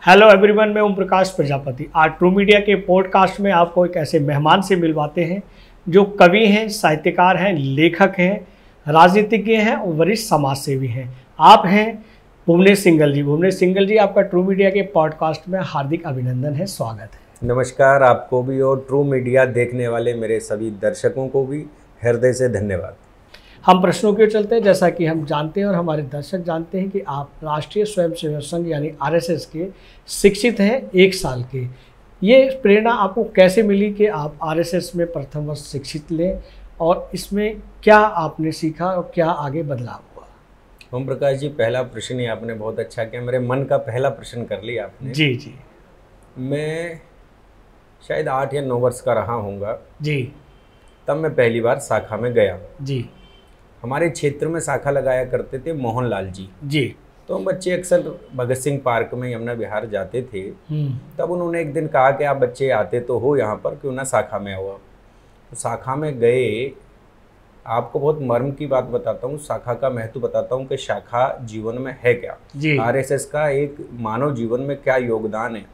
Hello everyone, मैं ओम प्रकाश प्रजापति। आज true media के पॉडकास्ट में आपको एक ऐसे मेहमान से मिलवाते हैं जो कवि हैं, साहित्यकार हैं, लेखक हैं, राजनीतिज्ञ हैं और वरिष्ठ समाज सेवी हैं। आप हैं भुवनेश सिंघल जी। भुवनेश सिंघल जी, आपका ट्रू मीडिया के पॉडकास्ट में हार्दिक अभिनंदन है, स्वागत है। नमस्कार, आपको भी और ट्रू मीडिया देखने वाले मेरे सभी दर्शकों को भी हृदय से धन्यवाद। हम प्रश्नों की ओर चलते हैं। जैसा कि हम जानते हैं और हमारे दर्शक जानते हैं कि आप राष्ट्रीय स्वयंसेवक संघ यानी आरएसएस के शिक्षित हैं 1 साल के। ये प्रेरणा आपको कैसे मिली कि आप आरएसएस में प्रथम वर्ष शिक्षित लें और इसमें क्या आपने सीखा और क्या आगे बदलाव हुआ? ओम प्रकाश जी, पहला प्रश्न ही आपने बहुत अच्छा किया। मेरे मन का पहला प्रश्न कर लिया आपने। जी जी। मैं शायद 8 या 9 वर्ष का रहा हूँगा जी। तब मैं पहली बार शाखा में गया। जी। हमारे क्षेत्र में शाखा लगाया करते थे मोहनलाल जी। जी। तो हम बच्चे अक्सर भगत सिंह पार्क में यमुना विहार जाते थे। तब उन्होंने एक दिन कहा कि आप बच्चे आते तो हो यहाँ पर, क्यों ना शाखा में आओ। तो शाखा में गए। आपको बहुत मर्म की बात बताता हूँ, शाखा का महत्व बताता हूँ कि शाखा जीवन में है क्या, आरएसएस का एक मानव जीवन में क्या योगदान है।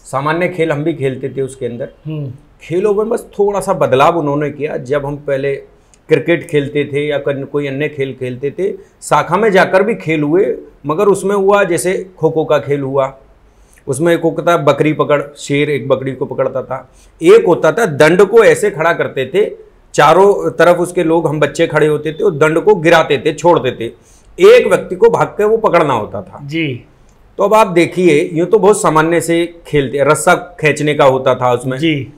सामान्य खेल हम भी खेलते थे उसके अंदर। खेलों में बस थोड़ा सा बदलाव उन्होंने किया। जब हम पहले क्रिकेट खेलते थे या कोई अन्य खेल खेलते थे, शाखा में जाकर भी खेल हुए, मगर उसमें हुआ जैसे खो खो का खेल हुआ। उसमें एक होता था बकरी पकड़, शेर एक बकरी को पकड़ता था। एक होता था दंड को ऐसे खड़ा करते थे, चारों तरफ उसके लोग, हम बच्चे खड़े होते थे और दंड को गिराते थे, छोड़ते थे। एक व्यक्ति को भाग के वो पकड़ना होता था जी। तो अब आप देखिए, यूँ तो बहुत सामान्य से खेलते, रस्सा खींचने का होता था उसमें जी।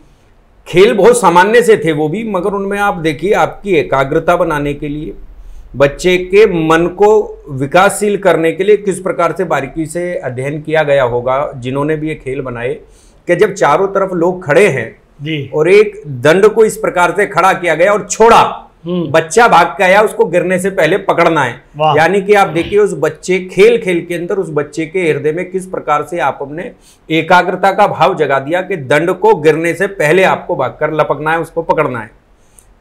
खेल बहुत सामान्य से थे वो भी, मगर उनमें आप देखिए आपकी एकाग्रता बनाने के लिए, बच्चे के मन को विकासशील करने के लिए किस प्रकार से बारीकी से अध्ययन किया गया होगा जिन्होंने भी ये खेल बनाए, कि जब चारों तरफ लोग खड़े हैं जी और एक दंड को इस प्रकार से खड़ा किया गया और छोड़ा, बच्चा भाग के आया, उसको गिरने से पहले पकड़ना है। यानी कि आप देखिए उस बच्चे खेल के अंदर उस बच्चे के हृदय में किस प्रकार से आप अपने एकाग्रता का भाव जगा दिया कि दंड को गिरने से पहले आपको भागकर लपकना है, उसको पकड़ना है।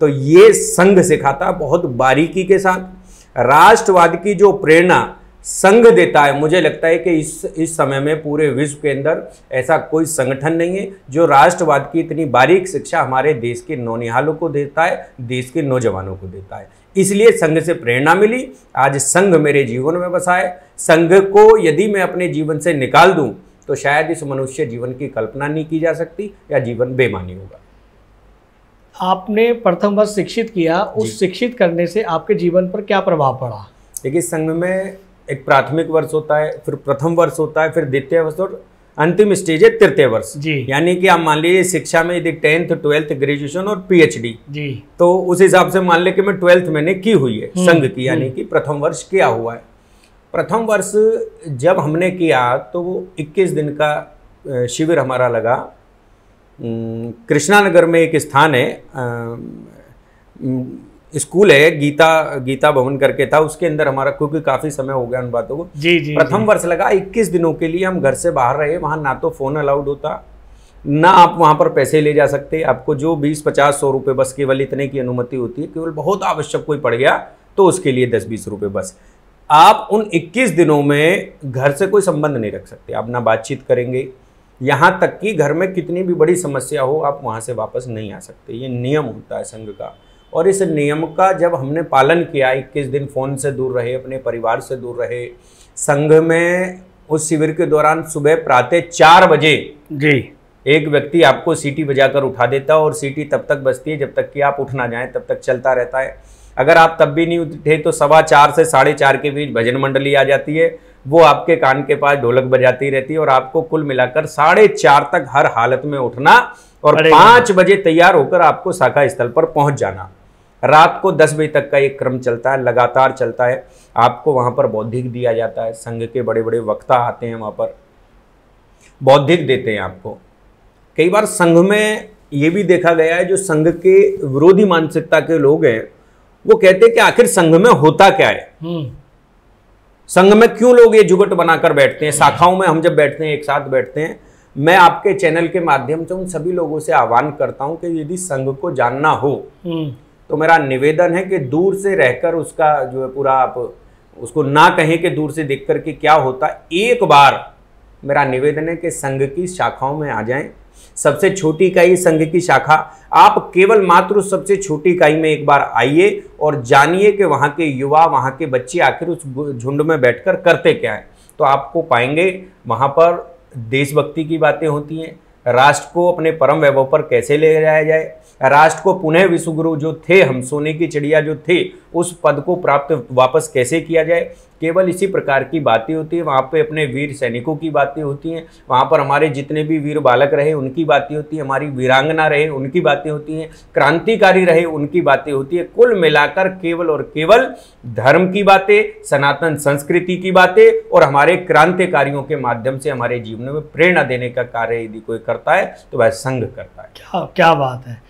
तो ये संघ सिखाता बहुत बारीकी के साथ। राष्ट्रवाद की जो प्रेरणा संघ देता है, मुझे लगता है कि इस समय में पूरे विश्व के अंदर ऐसा कोई संगठन नहीं है जो राष्ट्रवाद की इतनी बारीक शिक्षा हमारे देश के नौनिहालों को देता है, देश के नौजवानों को देता है। इसलिए संघ से प्रेरणा मिली। आज संघ मेरे जीवन में बसा है। संघ को यदि मैं अपने जीवन से निकाल दूं तो शायद इस मनुष्य जीवन की कल्पना नहीं की जा सकती या जीवन बेमानी होगा। आपने प्रथम वर्ष शिक्षित किया, उस शिक्षित करने से आपके जीवन पर क्या प्रभाव पड़ा? देखिए, संघ में एक प्राथमिक वर्ष होता है, फिर प्रथम वर्ष होता है, फिर द्वितीय वर्ष और अंतिम स्टेज है तृतीय वर्ष। यानी कि आप मान लीजिए शिक्षा में यदि 10th 12th ग्रेजुएशन और पीएचडी जी, तो उस हिसाब से मान ले कि मैं 12th मैंने की हुई है संघ की, यानी कि प्रथम वर्ष किया हुआ है। प्रथम वर्ष जब हमने किया तो वो 21 दिन का शिविर हमारा लगा। कृष्णानगर में एक स्थान है, स्कूल है, गीता भवन करके था, उसके अंदर हमारा, क्योंकि काफी समय हो गया उन बातों को। जी प्रथम वर्ष लगा। 21 दिनों के लिए हम घर से बाहर रहे। वहां ना तो फोन अलाउड होता, ना आप वहां पर पैसे ले जा सकते। आपको जो 20-50-100 रुपए बस केवल इतने की अनुमति होती है। केवल बहुत आवश्यक कोई पड़ गया तो उसके लिए 10-20 रुपए बस। आप उन 21 दिनों में घर से कोई संबंध नहीं रख सकते, आप ना बातचीत करेंगे, यहाँ तक कि घर में कितनी भी बड़ी समस्या हो आप वहाँ से वापस नहीं आ सकते। ये नियम होता है संघ का। और इस नियम का जब हमने पालन किया, 21 दिन फ़ोन से दूर रहे, अपने परिवार से दूर रहे। संघ में उस शिविर के दौरान सुबह प्रातः 4 बजे जी एक व्यक्ति आपको सीटी बजाकर उठा देता है और सीटी तब तक बजती है जब तक कि आप उठ ना जाएं, तब तक चलता रहता है। अगर आप तब भी नहीं उठे तो 4:15 से 4:30 के बीच भजन मंडली आ जाती है, वो आपके कान के पास ढोलक बजाती रहती है और आपको कुल मिलाकर 4:30 तक हर हालत में उठना और 5 बजे तैयार होकर आपको शाखा स्थल पर पहुंच जाना। रात को 10 बजे तक का एक क्रम चलता है, लगातार चलता है। आपको वहाँ पर बौद्धिक दिया जाता है, संघ के बड़े बड़े वक्ता आते हैं, वहाँ पर बौद्धिक देते हैं आपको। कई बार संघ में ये भी देखा गया है, जो संघ के विरोधी मानसिकता के लोग हैं वो कहते हैं कि आखिर संघ में होता क्या है, संघ में क्यों लोग ये जुगट बनाकर बैठते हैं। शाखाओं में हम जब बैठते हैं, एक साथ बैठते हैं, मैं आपके चैनल के माध्यम से उन सभी लोगों से आह्वान करता हूं कि यदि संघ को जानना हो तो मेरा निवेदन है कि दूर से रहकर उसका जो है पूरा आप उसको ना कहें कि दूर से देख करके क्या होता है, एक बार मेरा निवेदन है कि संघ की शाखाओं में आ जाएं। सबसे छोटी इकाई संघ की शाखा, आप केवल मात्र उस सबसे छोटी इकाई में एक बार आइए और जानिए कि वहाँ के युवा, वहाँ के बच्चे आखिर उस झुंड में बैठकर करते क्या हैं। तो आपको पाएंगे वहाँ पर देशभक्ति की बातें होती हैं, राष्ट्र को अपने परम वैभव पर कैसे ले जाया जाए, राष्ट्र को पुनः विश्वगुरु जो थे, हम सोने की चिड़िया जो थे, उस पद को प्राप्त वापस कैसे किया जाए, केवल इसी प्रकार की बातें होती है। वहाँ पे अपने वीर सैनिकों की बातें होती हैं, वहाँ पर हमारे जितने भी वीर बालक रहे उनकी बातें होती हैं, हमारी वीरांगना रहे उनकी बातें होती हैं, क्रांतिकारी रहे उनकी बातें होती है। कुल मिलाकर केवल और केवल धर्म की बातें, सनातन संस्कृति की बातें और हमारे क्रांतिकारियों के माध्यम से हमारे जीवन में प्रेरणा देने का कार्य यदि कोई करता है तो वह संघ करता है। क्या बात है,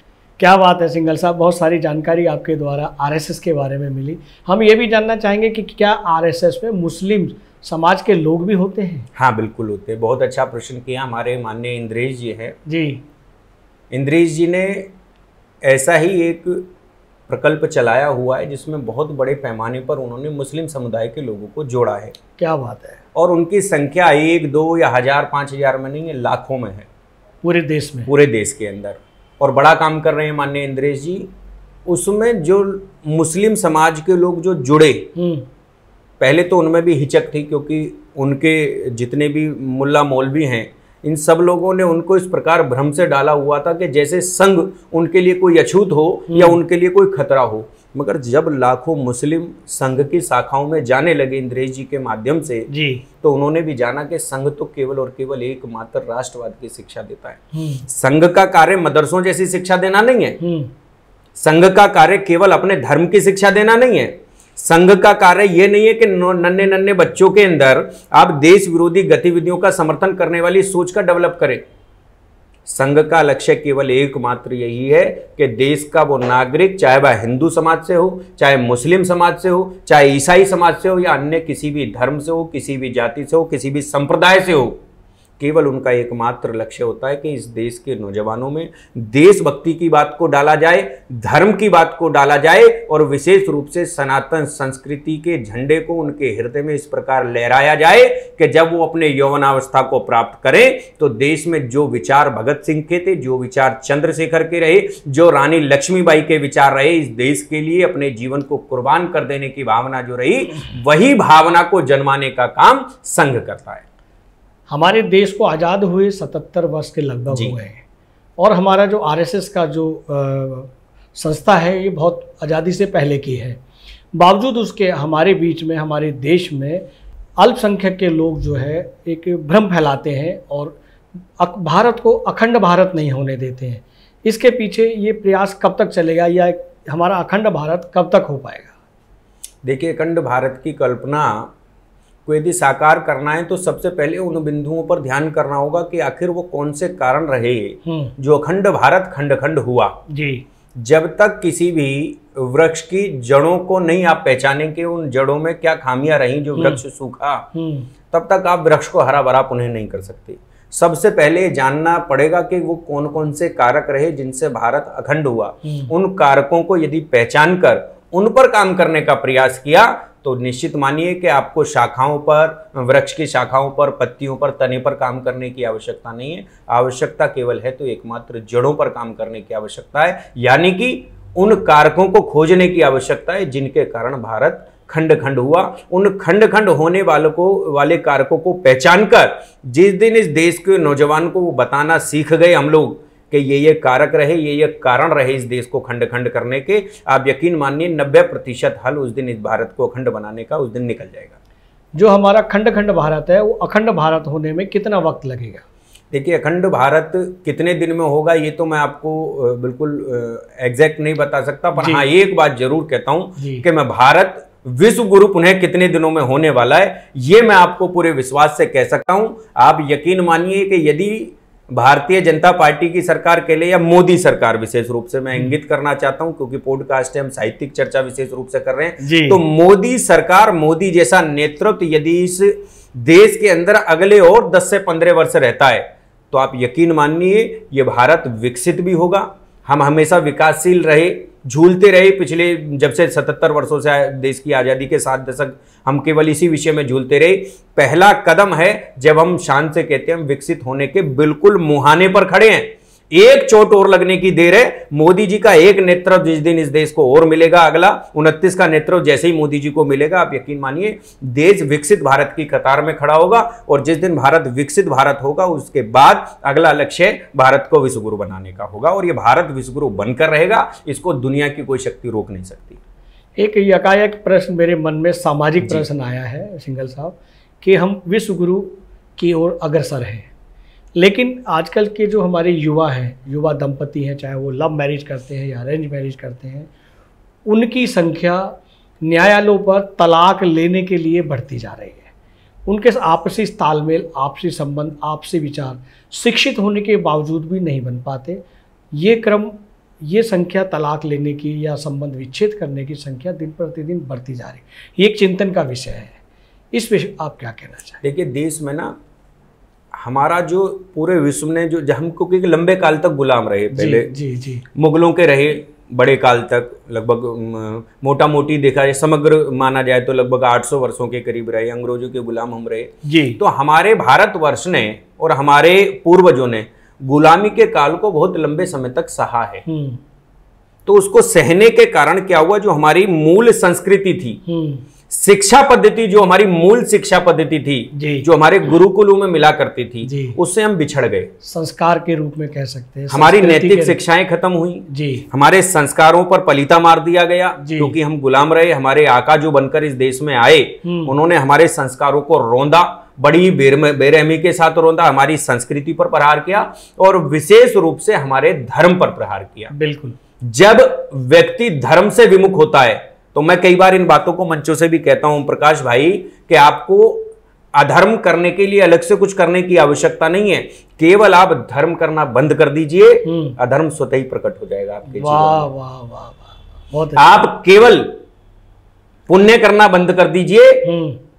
क्या बात है सिंघल साहब, बहुत सारी जानकारी आपके द्वारा आरएसएस के बारे में मिली। हम ये भी जानना चाहेंगे कि क्या आरएसएस में मुस्लिम समाज के लोग भी होते हैं? हाँ बिल्कुल होते हैं। बहुत अच्छा प्रश्न किया। हमारे माननीय इंद्रेश जी हैं जी, इंद्रेश जी ने ऐसा ही एक प्रकल्प चलाया हुआ है जिसमें बहुत बड़े पैमाने पर उन्होंने मुस्लिम समुदाय के लोगों को जोड़ा है। क्या बात है। और उनकी संख्या 1, 2 या 1000, 5000 में नहीं है, लाखों में है पूरे देश में, पूरे देश के अंदर। और बड़ा काम कर रहे हैं माननीय इंद्रेश जी। उसमें जो मुस्लिम समाज के लोग जो जुड़े, पहले तो उनमें भी हिचक थी क्योंकि उनके जितने भी मुल्ला मौलवी हैं इन सब लोगों ने उनको इस प्रकार भ्रम से डाला हुआ था कि जैसे संघ उनके लिए कोई अछूत हो या उनके लिए कोई खतरा हो। मगर जब लाखों मुस्लिम संघ की शाखाओं में जाने लगे इंद्रेश जी के माध्यम से जी, तो उन्होंने भी जाना कि संघ तो केवल और केवल एकमात्र राष्ट्रवाद की शिक्षा देता है। संघ का कार्य मदरसों जैसी शिक्षा देना नहीं है, संघ का कार्य केवल अपने धर्म की शिक्षा देना नहीं है, संघ का कार्य यह नहीं है कि नन्हे नन्हे बच्चों के अंदर आप देश विरोधी गतिविधियों का समर्थन करने वाली सोच का डेवलप करें। संघ का लक्ष्य केवल एकमात्र यही है कि देश का वो नागरिक, चाहे वह हिंदू समाज से हो, चाहे मुस्लिम समाज से हो, चाहे ईसाई समाज से हो या अन्य किसी भी धर्म से हो, किसी भी जाति से हो, किसी भी संप्रदाय से हो, केवल उनका एकमात्र लक्ष्य होता है कि इस देश के नौजवानों में देशभक्ति की बात को डाला जाए, धर्म की बात को डाला जाए और विशेष रूप से सनातन संस्कृति के झंडे को उनके हृदय में इस प्रकार लहराया जाए कि जब वो अपने यौवनावस्था को प्राप्त करें तो देश में जो विचार भगत सिंह के थे, जो विचार चंद्रशेखर के रहे, जो रानी लक्ष्मीबाई के विचार रहे, इस देश के लिए अपने जीवन को कुर्बान कर देने की भावना जो रही, वही भावना को जन्माने का काम संघ करता है। हमारे देश को आज़ाद हुए 77 वर्ष के लगभग हो गए हैं और हमारा जो आरएसएस का जो संस्था है ये बहुत आज़ादी से पहले की है। बावजूद उसके हमारे बीच में, हमारे देश में अल्पसंख्यक के लोग जो है एक भ्रम फैलाते हैं और भारत को अखंड भारत नहीं होने देते हैं। इसके पीछे ये प्रयास कब तक चलेगा या हमारा अखंड भारत कब तक हो पाएगा? देखिए, अखंड भारत की कल्पना को यदि साकार करना है तो सबसे पहले उन बिंदुओं पर ध्यान करना होगा कि आखिर वो कौन से कारण रहे जो अखंड भारत खंड खंड हुआ जी। जब तक किसी भी वृक्ष की जड़ों को नहीं आप पहचानेंगे उन जड़ों में क्या खामियां रही जो वृक्ष सूखा, तब तक आप वृक्ष को हरा भरा पुनः नहीं कर सकते। सबसे पहले जानना पड़ेगा कि वो कौन कौन से कारक रहे जिनसे भारत अखंड हुआ। उन कारकों को यदि पहचान कर उन पर काम करने का प्रयास किया तो निश्चित मानिए कि आपको शाखाओं पर, वृक्ष की शाखाओं पर, पत्तियों पर, तने पर काम करने की आवश्यकता नहीं है। आवश्यकता केवल है तो एकमात्र जड़ों पर काम करने की आवश्यकता है, यानी कि उन कारकों को खोजने की आवश्यकता है जिनके कारण भारत खंड खंड हुआ। उन खंड खंड होने वाले कारकों को पहचान कर जिस दिन इस देश के नौजवान को वो बताना सीख गए हम लोग कि ये कारक रहे, ये कारण रहे इस देश को खंड खंड करने के, आप यकीन मानिए 90% हल उस दिन इस भारत को अखंड बनाने का उस दिन निकल जाएगा। जो हमारा खंड खंड भारत है वो अखंड भारत होने में कितना वक्त लगेगा? देखिए, अखंड भारत कितने दिन में होगा ये तो मैं आपको बिल्कुल एग्जैक्ट नहीं बता सकता, पर हाँ एक बात जरूर कहता हूँ कि मैं भारत विश्व गुरु पुनः कितने दिनों में होने वाला है ये मैं आपको पूरे विश्वास से कह सकता हूँ। आप यकीन मानिए कि यदि भारतीय जनता पार्टी की सरकार के लिए या मोदी सरकार, विशेष रूप से मैं इंगित करना चाहता हूं क्योंकि पॉडकास्ट है, हम साहित्यिक चर्चा विशेष रूप से कर रहे हैं, तो मोदी सरकार, मोदी जैसा नेतृत्व यदि इस देश के अंदर अगले और 10 से 15 वर्ष रहता है तो आप यकीन मानिए ये भारत विकसित भी होगा। हम हमेशा विकासशील रहे, झूलते रहे पिछले, जब से 77 वर्षों से देश की आज़ादी के 7 दशक हम केवल इसी विषय में झूलते रहे। पहला कदम है जब हम शान से कहते हैं हम विकसित होने के बिल्कुल मुहाने पर खड़े हैं। एक चोट और लगने की देर है। मोदी जी का एक नेतृत्व जिस दिन इस देश को और मिलेगा, अगला 29 का नेतृत्व जैसे ही मोदी जी को मिलेगा, आप यकीन मानिए देश विकसित भारत की कतार में खड़ा होगा। और जिस दिन भारत विकसित भारत होगा उसके बाद अगला लक्ष्य भारत को विश्वगुरु बनाने का होगा। और ये भारत विश्वगुरु बनकर रहेगा, इसको दुनिया की कोई शक्ति रोक नहीं सकती। एक यकायक प्रश्न मेरे मन में, सामाजिक प्रश्न आया है सिंघल साहब, कि हम विश्वगुरु की ओर अग्रसर हैं, लेकिन आजकल के जो हमारे युवा हैं, युवा दंपति हैं, चाहे वो लव मैरिज करते हैं या अरेंज मैरिज करते हैं, उनकी संख्या न्यायालयों पर तलाक लेने के लिए बढ़ती जा रही है। उनके आपसी तालमेल, आपसी संबंध, आपसी विचार शिक्षित होने के बावजूद भी नहीं बन पाते। ये संख्या तलाक लेने की या संबंध विच्छेद करने की संख्या दिन प्रतिदिन बढ़ती जा रही है। ये एक चिंतन का विषय है। इस विषय आप क्या कहना चाहें? देखिए, देश में ना हमारा जो पूरे विश्व ने जो हम क्योंकि लंबे काल तक गुलाम रहे, पहले जी मुगलों के रहे बड़े काल तक, लगभग मोटा मोटी देखा जाए समग्र माना जाए तो लगभग 800 वर्षों के करीब रहे, अंग्रेजों के गुलाम हम रहे जी। तो हमारे भारतवर्ष ने और हमारे पूर्वजों ने गुलामी के काल को बहुत लंबे समय तक सहा है। तो उसको सहने के कारण क्या हुआ, जो हमारी मूल संस्कृति थी, शिक्षा पद्धति, जो हमारी मूल शिक्षा पद्धति थी, जो हमारे गुरुकुलों में मिला करती थी, उससे हम बिछड़ गए। संस्कार के रूप में कह सकते हैं। हमारी नैतिक शिक्षाएं खत्म हुई जी। हमारे संस्कारों पर पलीता मार दिया गया क्योंकि हम गुलाम रहे। हमारे आका जो बनकर इस देश में आए, उन्होंने हमारे संस्कारों को रौंदा, बड़ी बेरहमी के साथ रौंदा, हमारी संस्कृति पर प्रहार किया और विशेष रूप से हमारे धर्म पर प्रहार किया। बिल्कुल। जब व्यक्ति धर्म से विमुख होता है, तो मैं कई बार इन बातों को मंचों से भी कहता हूं प्रकाश भाई, कि आपको अधर्म करने के लिए अलग से कुछ करने की आवश्यकता नहीं है। केवल आप धर्म करना बंद कर दीजिए, अधर्म स्वतः ही प्रकट हो जाएगा आपके जीवन में। वाह वाह वाह, बहुत आप केवल पुण्य करना बंद कर दीजिए,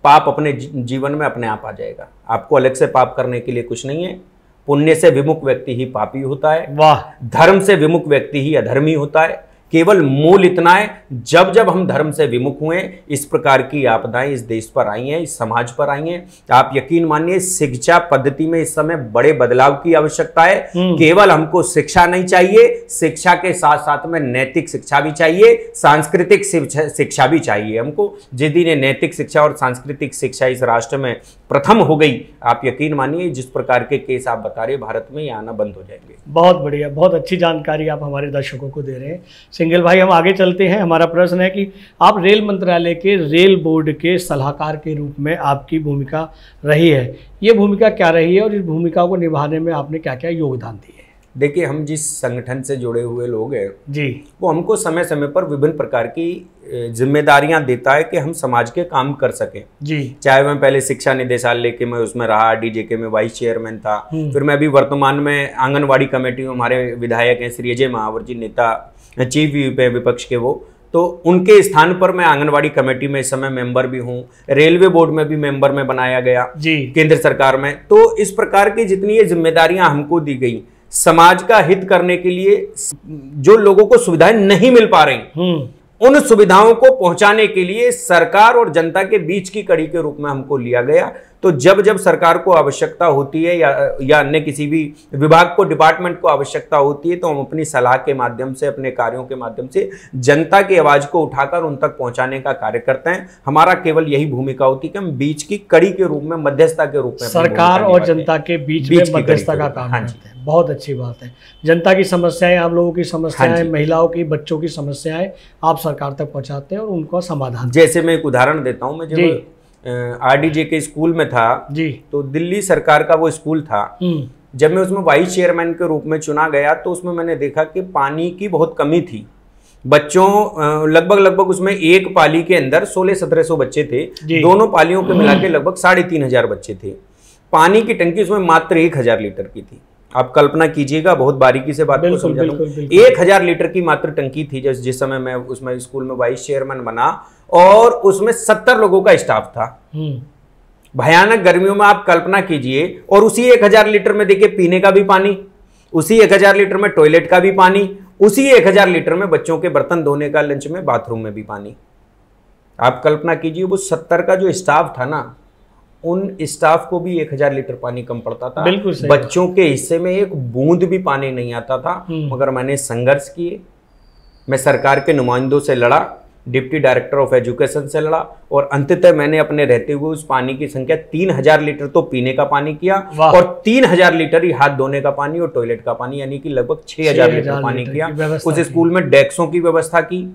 पाप अपने जीवन में अपने आप आ जाएगा। आपको अलग से पाप करने के लिए कुछ नहीं है। पुण्य से विमुख व्यक्ति ही पापी होता है, वाह। धर्म से विमुख व्यक्ति ही अधर्मी होता है। केवल मूल इतना है, जब जब हम धर्म से विमुख हुए, इस प्रकार की आपदाएं इस देश पर आई हैं, इस समाज पर आई हैं। आप यकीन मानिए, शिक्षा पद्धति में इस समय बड़े बदलाव की आवश्यकता है। केवल हमको शिक्षा नहीं चाहिए, शिक्षा के साथ साथ में नैतिक शिक्षा भी चाहिए, सांस्कृतिक शिक्षा भी चाहिए हमको। जिस दिन ये नैतिक शिक्षा और सांस्कृतिक शिक्षा इस राष्ट्र में प्रथम हो गई, आप यकीन मानिए जिस प्रकार के केस आप बता रहे भारत में, ये आना बंद हो जाएंगे। बहुत बढ़िया, बहुत अच्छी जानकारी आप हमारे दर्शकों को दे रहे हैं। सिंघल भाई, हम आगे चलते हैं। हमारा प्रश्न है कि आप रेल मंत्रालय के रेल बोर्ड के सलाहकार के रूप में आपकी भूमिका रही है। ये भूमिका क्या रही है और इस भूमिका को निभाने में आपने क्या क्या योगदान दिए? देखिए, हम जिस संगठन से जुड़े हुए लोग हैं जी, वो हमको समय समय पर विभिन्न प्रकार की जिम्मेदारियां देता है कि हम समाज के काम कर सकें जी। चाहे मैं पहले शिक्षा निदेशालय के मैं उसमें रहा, डीजेके में वाइस चेयरमैन था, फिर मैं अभी वर्तमान में आंगनवाड़ी कमेटी में हमारे विधायक हैं श्री अजय महावर जी, नेता चीफ व्हिप है विपक्ष के, वो तो उनके स्थान पर मैं आंगनवाड़ी कमेटी में इस समय मेंबर भी हूँ। रेलवे बोर्ड में भी मेंबर में बनाया गया जी, केंद्र सरकार में। तो इस प्रकार की जितनी ये जिम्मेदारियां हमको दी गई, समाज का हित करने के लिए, जो लोगों को सुविधाएं नहीं मिल पा रही, उन सुविधाओं को पहुंचाने के लिए सरकार और जनता के बीच की कड़ी के रूप में हमको लिया गया। तो जब जब सरकार को आवश्यकता होती है या अन्य किसी भी विभाग को, डिपार्टमेंट को आवश्यकता होती है, तो हम अपनी सलाह के माध्यम से, अपने कार्यों के माध्यम से जनता की आवाज को उठाकर उन तक पहुंचाने का कार्य करते हैं। हमारा केवल यही भूमिका होती है कि हम बीच की कड़ी के रूप में, मध्यस्थता के रूप में, सरकार और जनता के बीच में मध्यस्थता का काम करते हैं। बहुत अच्छी बात है। जनता की समस्याएं, आप लोगों की समस्याएं, महिलाओं की, बच्चों की समस्याएं आप सरकार तक पहुंचाते हैं और उनका समाधान। जैसे मैं एक उदाहरण देता हूं, मैं जब आरडीजे के स्कूल में था जी, तो दिल्ली सरकार का वो स्कूल था। जब मैं उसमें वाइस चेयरमैन के रूप में चुना गया, तो उसमें मैंने देखा कि पानी की बहुत कमी थी। बच्चों लगभग उसमें एक पाली के अंदर 1600-1700 बच्चे थे, दोनों पालियों के मिला के लगभग 3500 बच्चे थे। पानी की टंकी उसमें मात्र 1000 लीटर की थी। आप कल्पना कीजिएगा, बहुत बारीकी से बात को समझाता हूं। 1000 लीटर की मात्र टंकी थी जिस समय मैं उसमें स्कूल में वाइस चेयरमैन बना, और उसमें 70 लोगों का स्टाफ था। भयानक गर्मियों में आप कल्पना कीजिए, और उसी 1000 लीटर में देखिए पीने का भी पानी, उसी 1000 लीटर में टॉयलेट का भी पानी, उसी 1000 लीटर में बच्चों के बर्तन धोने का, लंच में, बाथरूम में भी पानी। आप कल्पना कीजिए वो 70 का जो स्टाफ था ना, उन स्टाफ को भी 1000 लीटर पानी कम पड़ता था। बच्चों के हिस्से में एक बूंद भी पानी नहीं आता था। मगर मैंने संघर्ष किए, मैं सरकार के नुमाइंदों से लड़ा, डिप्टी डायरेक्टर ऑफ एजुकेशन से लड़ा, और अंततः मैंने अपने रहते हुए उस पानी की संख्या 3000 लीटर तो पीने का पानी किया, और 3000 लीटर ही हाथ धोने का पानी और टॉयलेट का पानी, यानी कि लगभग 6000 लीटर पानी किया। उस स्कूल में डेस्कों की व्यवस्था की,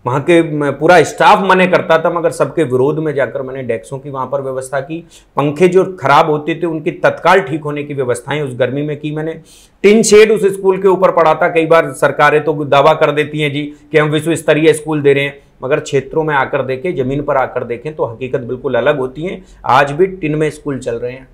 वहाँ के पूरा स्टाफ मने करता था, मगर सबके विरोध में जाकर मैंने डेस्कों की वहाँ पर व्यवस्था की। पंखे जो खराब होते थे उनकी तत्काल ठीक होने की व्यवस्थाएं उस गर्मी में की मैंने। टिन शेड उस स्कूल के ऊपर पड़ा था। कई बार सरकारें तो दावा कर देती हैं जी कि हम विश्व स्तरीय स्कूल दे रहे हैं, मगर क्षेत्रों में आकर देखें, जमीन पर आकर देखें तो हकीकत बिल्कुल अलग होती है। आज भी टिन में स्कूल चल रहे हैं।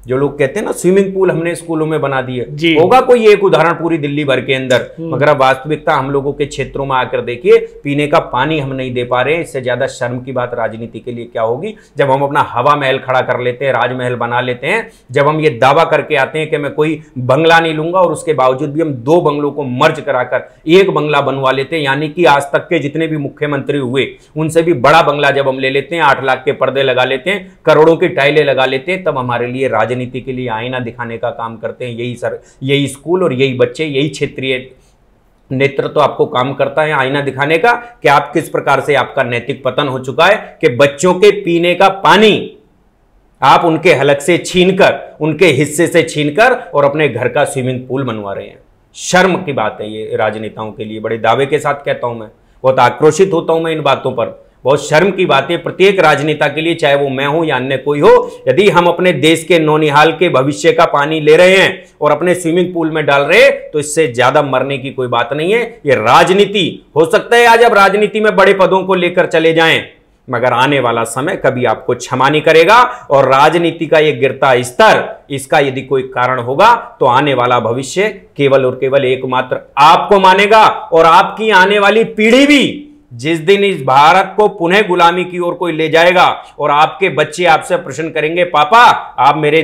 जो लोग कहते हैं ना स्विमिंग पूल हमने स्कूलों में बना दिए, होगा कोई एक उदाहरण पूरी दिल्ली भर के अंदर, मगर अब वास्तविकता हम लोगों के क्षेत्रों में आकर देखिए, पीने का पानी हम नहीं दे पा रहे हैं। इससे ज्यादा शर्म की बात राजनीति के लिए क्या होगी, जब हम अपना हवा महल खड़ा कर लेते हैं, राजमहल बना लेते हैं, जब हम ये दावा करके आते हैं कि मैं कोई बंगला नहीं लूंगा, और उसके बावजूद भी हम 2 बंगलों को मर्ज कराकर एक बंगला बनवा लेते हैं। यानी कि आज तक के जितने भी मुख्यमंत्री हुए उनसे भी बड़ा बंगला जब हम ले लेते हैं, 8 लाख के पर्दे लगा लेते हैं, करोड़ों की टाइलें लगा लेते हैं, तब हमारे लिए राजनीति के लिए आईना दिखाने का काम करते हैं। यही स्कूल और यही बच्चे, यही क्षेत्रीय नेतृत्व तो आपको काम करता है आईना दिखाने का कि आप किस प्रकार से आपका नैतिक पतन हो चुका है, कि बच्चों के पीने का पानी आप उनके हलक से छीनकर, उनके हिस्से से छीनकर और अपने घर का स्विमिंग पूल बनवा रहे हैं। शर्म की बात है ये राजनेताओं के लिए। बड़े दावे के साथ कहता हूं, मैं बहुत आक्रोशित होता हूं मैं इन बातों पर। बहुत शर्म की बात है प्रत्येक राजनेता के लिए, चाहे वो मैं हूं या अन्य कोई हो। यदि हम अपने देश के नौनिहाल के भविष्य का पानी ले रहे हैं और अपने स्विमिंग पूल में डाल रहे हैं, तो इससे ज्यादा मरने की कोई बात नहीं है। ये राजनीति हो सकता है आज आप राजनीति में बड़े पदों को लेकर चले जाएं, मगर आने वाला समय कभी आपको क्षमा नहीं करेगा। और राजनीति का ये गिरता स्तर, इसका यदि कोई कारण होगा तो आने वाला भविष्य केवल और केवल एकमात्र आपको मानेगा। और आपकी आने वाली पीढ़ी भी जिस दिन इस भारत को पुनः गुलामी की ओर कोई ले जाएगा और आपके बच्चे आपसे प्रश्न करेंगे, पापा आप मेरे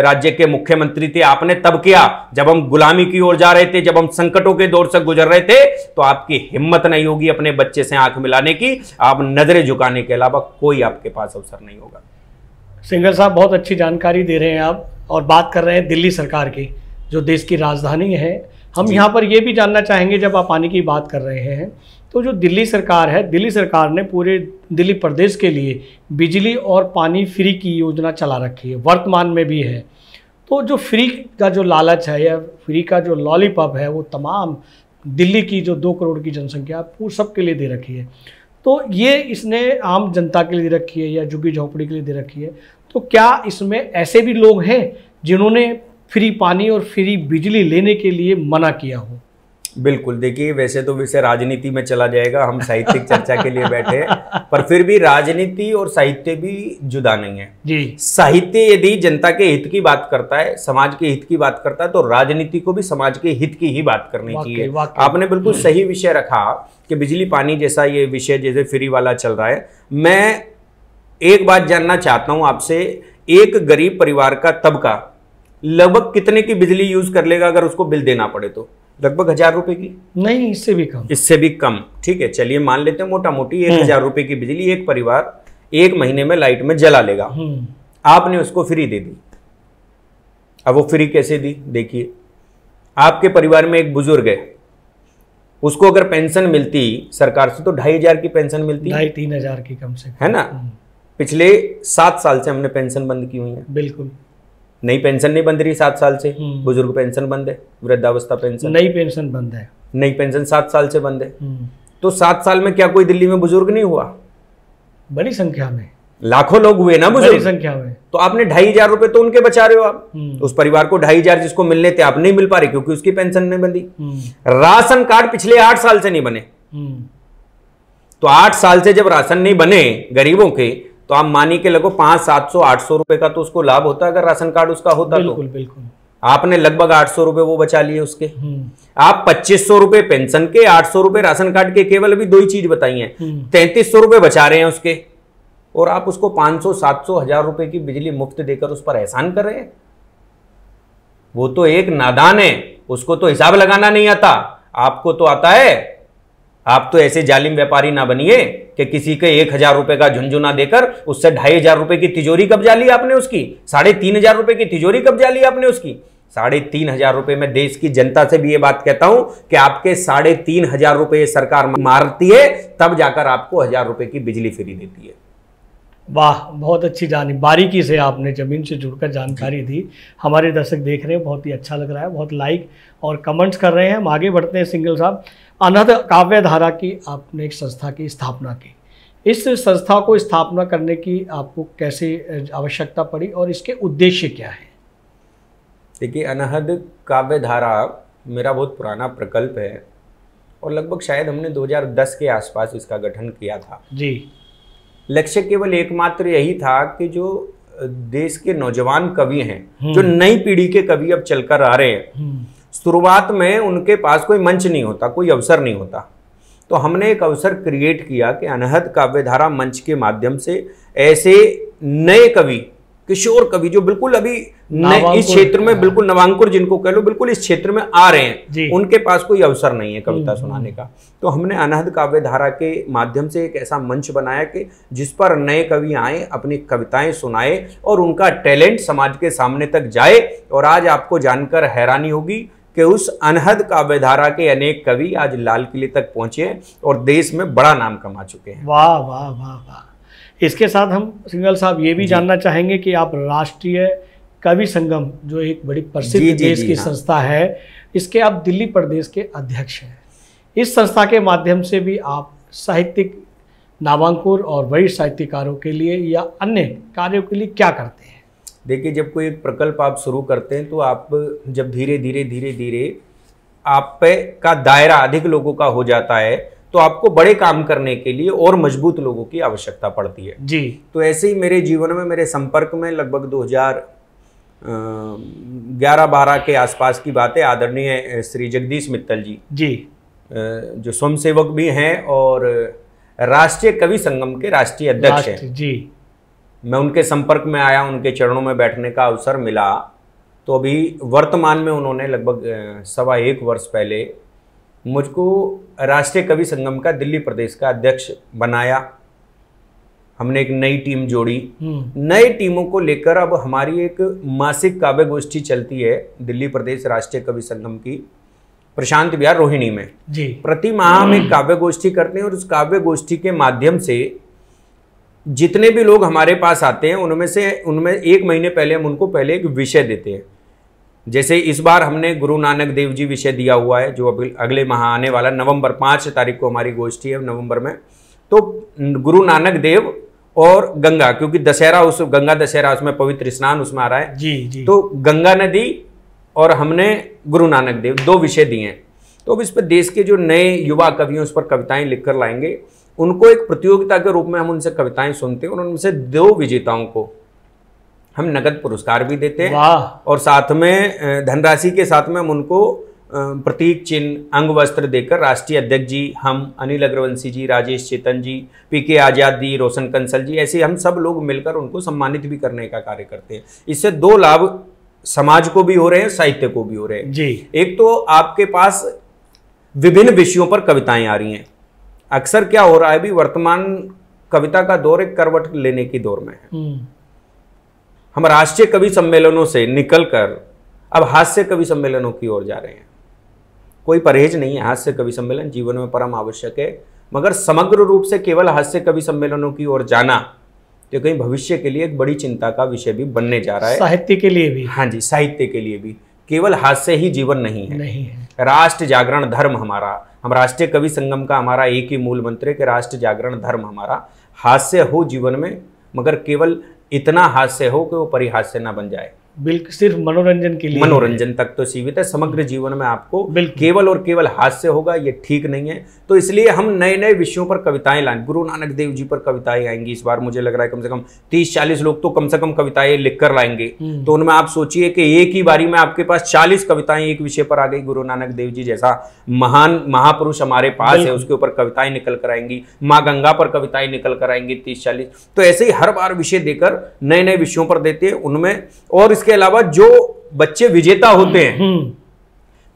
राज्य के मुख्यमंत्री थे, आपने तब किया जब हम गुलामी की ओर जा रहे थे, जब हम संकटों के दौर से गुजर रहे थे, तो आपकी हिम्मत नहीं होगी अपने बच्चे से आंख मिलाने की। आप नजरें झुकाने के अलावा कोई आपके पास अवसर नहीं होगा। सिंघल साहब बहुत अच्छी जानकारी दे रहे हैं आप, और बात कर रहे हैं दिल्ली सरकार की, जो देश की राजधानी है। हम यहाँ पर यह भी जानना चाहेंगे, जब आप पानी की बात कर रहे हैं, तो जो दिल्ली सरकार है, दिल्ली सरकार ने पूरे दिल्ली प्रदेश के लिए बिजली और पानी फ्री की योजना चला रखी है, वर्तमान में भी है। तो जो फ्री का जो लालच है या फ्री का जो लॉलीपॉप है, वो तमाम दिल्ली की जो 2 करोड़ की जनसंख्या वो सबके लिए दे रखी है। तो ये इसने आम जनता के लिए दे रखी है या झुग्गी झोंपड़ी के लिए दे रखी है। तो क्या इसमें ऐसे भी लोग हैं जिन्होंने फ्री पानी और फ्री बिजली लेने के लिए मना किया हो? बिल्कुल, देखिए वैसे तो विषय राजनीति में चला जाएगा, हम साहित्यिक चर्चा के लिए बैठे हैं, पर फिर भी राजनीति और साहित्य भी जुदा नहीं है जी। साहित्य यदि जनता के हित की बात करता है, समाज के हित की बात करता है, तो राजनीति को भी समाज के हित की ही बात करनी चाहिए। आपने बिल्कुल सही विषय रखा कि बिजली पानी जैसा ये विषय जैसे फ्री वाला चल रहा है। मैं एक बात जानना चाहता हूं आपसे, एक गरीब परिवार का तबका लगभग कितने की बिजली यूज कर लेगा अगर उसको बिल देना पड़े तो? लगभग 1000 रुपए की? नहीं, इससे भी कम। इससे भी कम, ठीक है, चलिए मान लेते हैं मोटा मोटी 1000 रुपए की बिजली एक परिवार 1 महीने में लाइट में जला लेगा। आपने उसको फ्री दे दी। अब वो फ्री कैसे दी? देखिए, आपके परिवार में एक बुजुर्ग है, उसको अगर पेंशन मिलती सरकार से तो 2500 की पेंशन मिलती, 2500-3000 हजार की कम से कम, है ना। पिछले 7 साल से हमने पेंशन बंद की हुई है। बिल्कुल, नई पेंशन नहीं बंद रही 7 साल से। बुजुर्ग पेंशन बंद है, वृद्धावस्था पेंशन, नई पेंशन बंद है, नई पेंशन 7 साल से बंद है। तो 7 साल में क्या कोई दिल्ली में बुजुर्ग नहीं हुआ? बड़ी संख्या में, लाखों लोग हुए ना बुजुर्ग, बड़ी संख्या में। तो आपने 2500 रुपए तो उनके बचा रहे हो आप। उस परिवार को 2500 जिसको मिलने थे आप नहीं मिल पा रहे क्योंकि उसकी पेंशन नहीं बंदी। राशन कार्ड पिछले 8 साल से नहीं बने, तो 8 साल से जब राशन नहीं बने गरीबों के, तो आप मानी के लगो 500, 700, 800 रुपए का तो उसको लाभ होता अगर राशन कार्ड उसका होता। बिल्कुल, तो बिल्कुल। आपने लगभग 800 रुपए वो बचा लिए उसके। आप 2500 रुपए पेंशन के, 800 रुपए राशन कार्ड के, केवल अभी 2 ही चीज बताई हैं, 3300 रुपए बचा रहे हैं उसके, और आप उसको 500, 700, 1000 रुपए की बिजली मुफ्त देकर उस पर एहसान कर रहे हैं। वो तो एक नादान है, उसको तो हिसाब लगाना नहीं आता। आपको तो आता है, आप तो ऐसे जालिम व्यापारी ना बनिए कि किसी के 1,000 रुपए का झुंझुना देकर उससे 2,500 रुपए की तिजोरी कब्जा ली आपने उसकी, 3,500 रुपए की तिजोरी कब्जा ली आपने उसकी। 3,500 रुपए में देश की जनता से भी ये बात कहता हूं कि आपके 3,500 रुपए सरकार मारती है, तब जाकर आपको 1,000 रुपए की बिजली फ्री देती है। वाह, बहुत अच्छी बारीकी से आपने ज़मीन से जुड़कर जानकारी दी। हमारे दर्शक देख रहे हैं, बहुत ही अच्छा लग रहा है, बहुत लाइक और कमेंट्स कर रहे हैं। हम आगे बढ़ते हैं। सिंघल साहब, अनहद काव्य धारा की आपने एक संस्था की स्थापना की, इस संस्था को स्थापना करने की आपको कैसे आवश्यकता पड़ी और इसके उद्देश्य क्या है? देखिए, अनहद काव्य धारा मेरा बहुत पुराना प्रकल्प है और लगभग शायद हमने 2010 के आसपास इसका गठन किया था जी। लक्ष्य केवल एकमात्र यही था कि जो देश के नौजवान कवि हैं, जो नई पीढ़ी के कवि अब चलकर आ रहे हैं, शुरुआत में उनके पास कोई मंच नहीं होता, कोई अवसर नहीं होता, तो हमने एक अवसर क्रिएट किया कि अनहद काव्यधारा मंच के माध्यम से ऐसे नए कवि, किशोर कवि जो बिल्कुल अभी इस क्षेत्र में बिल्कुल नवांकुर जिनको कह लो, बिल्कुल इस क्षेत्र में आ रहे हैं, उनके पास कोई अवसर नहीं है कविता सुनाने का, तो हमने अनहद काव्यधारा के माध्यम से एक ऐसा मंच बनाया कि जिस पर नए कवि आए, अपनी कविताएं सुनाए और उनका टैलेंट समाज के सामने तक जाए। और आज आपको जानकर हैरानी होगी कि उस अनहद काव्यधारा के अनेक कवि आज लाल किले तक पहुंचे हैं और देश में बड़ा नाम कमा चुके हैं। वाह वाह वाह वाह। इसके साथ हम सिंघल साहब ये भी जानना चाहेंगे कि आप राष्ट्रीय कवि संगम, जो एक बड़ी प्रसिद्ध देश की संस्था है, इसके आप दिल्ली प्रदेश के अध्यक्ष हैं। इस संस्था के माध्यम से भी आप साहित्यिक नामांकुर और वरिष्ठ साहित्यकारों के लिए या अन्य कार्यों के लिए क्या करते हैं? देखिए, जब कोई एक प्रकल्प आप शुरू करते हैं तो आप जब धीरे धीरे आप पे का दायरा अधिक लोगों का हो जाता है तो आपको बड़े काम करने के लिए और मजबूत लोगों की आवश्यकता पड़ती है जी। तो ऐसे ही मेरे जीवन में, मेरे संपर्क में लगभग 2011-12 के आसपास की बात है, आदरणीय श्री जगदीश मित्तल जी जो स्वयंसेवक भी हैं और राष्ट्रीय कवि संगम के राष्ट्रीय अध्यक्ष हैं जी। मैं उनके संपर्क में आया, उनके चरणों में बैठने का अवसर मिला, तो अभी वर्तमान में उन्होंने लगभग 1.25 वर्ष पहले मुझको राष्ट्रीय कवि संगम का दिल्ली प्रदेश का अध्यक्ष बनाया। हमने एक नई टीम जोड़ी, नई टीमों को लेकर अब हमारी एक मासिक काव्य गोष्ठी चलती है दिल्ली प्रदेश राष्ट्रीय कवि संगम की, प्रशांत विहार रोहिणी में जी। प्रति माह हम एक काव्य गोष्ठी करते हैं और उस काव्य गोष्ठी के माध्यम से जितने भी लोग हमारे पास आते हैं उनमें 1 महीने पहले हम उनको पहले एक विषय देते हैं। जैसे इस बार हमने गुरु नानक देव जी विषय दिया हुआ है, जो अगले माह आने वाला नवंबर 5 तारीख को हमारी गोष्ठी है नवंबर में। तो गुरु नानक देव और गंगा, क्योंकि दशहरा, उस गंगा दशहरा उसमें पवित्र स्नान उसमें आ रहा है जी। तो गंगा नदी और हमने गुरु नानक देव 2 विषय दिए हैं। तो अब इस पर देश के जो नए युवा कवियों उस पर कविताएं लिखकर लाएंगे, उनको एक प्रतियोगिता के रूप में हम उनसे कविताएं सुनते हैं और उनमें से 2 विजेताओं को हम नगद पुरस्कार भी देते हैं और साथ में धनराशि के साथ में हम उनको प्रतीक चिन्ह, अंग वस्त्र देकर राष्ट्रीय अध्यक्ष जी, हम अनिल अग्रवंशी जी, राजेश चेतन जी, पीके आजाद जी, रोशन कंसल जी, ऐसे हम सब लोग मिलकर उनको सम्मानित भी करने का कार्य करते हैं। इससे 2 लाभ समाज को भी हो रहे हैं, साहित्य को भी हो रहे हैं जी। एक तो आपके पास विभिन्न विषयों पर कविताएं आ रही हैं। अक्सर क्या हो रहा है, भी वर्तमान कविता का दौर एक करवट लेने की दौर में है। हम राष्ट्रीय कवि सम्मेलनों से निकलकर अब हास्य कवि सम्मेलनों की ओर जा रहे हैं। कोई परहेज नहीं है, हास्य कवि सम्मेलन जीवन में परम आवश्यक है, मगर समग्र रूप से केवल हास्य कवि सम्मेलनों की ओर जाना तो कहीं भविष्य के लिए एक बड़ी चिंता का विषय भी बनने जा रहा है, साहित्य के लिए भी। हाँ जी, साहित्य के लिए भी। केवल हास्य ही जीवन नहीं है, राष्ट्र जागरण धर्म हमारा, हम राष्ट्रीय कवि संगम का हमारा एक ही मूल मंत्र है कि राष्ट्र जागरण धर्म हमारा। हास्य हो जीवन में, मगर केवल इतना हास्य हो कि वो परिहास्य ना बन जाए, बिल्कुल सिर्फ मनोरंजन के लिए, मनोरंजन तक तो सीमित है। समग्र जीवन में आपको केवल और केवल हास्य होगा, ये ठीक नहीं है। तो इसलिए हम नए नए विषयों पर कविताएं लाएं। गुरु नानक देव जी पर कविताएं आएंगी इस बार, मुझे लग रहा है कम से कम 30-40 लोग तो कम से कम कविताएं लिखकर लाएंगे। तो उनमें आप सोचिए कि एक ही बारी में आपके पास 40 कविताएं एक विषय पर आ गई। गुरु नानक देव जी जैसा महान महापुरुष हमारे पास है, उसके ऊपर कविताएं निकल कर आएंगी। माँ गंगा पर कविताएं निकल कर आएंगी 30-40। तो ऐसे ही हर बार विषय देकर नए नए विषयों पर देते हैं उनमें। और इसके अलावा जो बच्चे विजेता होते हैं,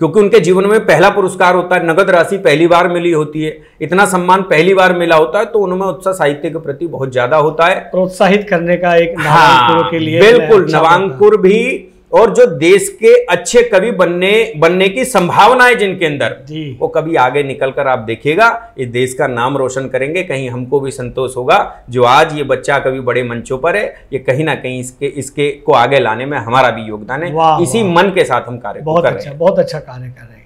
क्योंकि उनके जीवन में पहला पुरस्कार होता है, नगद राशि पहली बार मिली होती है, इतना सम्मान पहली बार मिला होता है, तो उनमें उत्साह साहित्य के प्रति बहुत ज्यादा होता है। प्रोत्साहित करने का एक नवांकुर के लिए बिल्कुल नवांकुर भी, और जो देश के अच्छे कवि बनने की संभावनाएं जिनके अंदर, वो कभी आगे निकलकर आप देखिएगा इस देश का नाम रोशन करेंगे। कहीं हमको भी संतोष होगा जो आज ये बच्चा कभी बड़े मंचों पर है, ये कहीं ना कहीं इसके को आगे लाने में हमारा भी योगदान है। इसी मन के साथ हम कार्य बहुत अच्छा कार्य कर रहे हैं।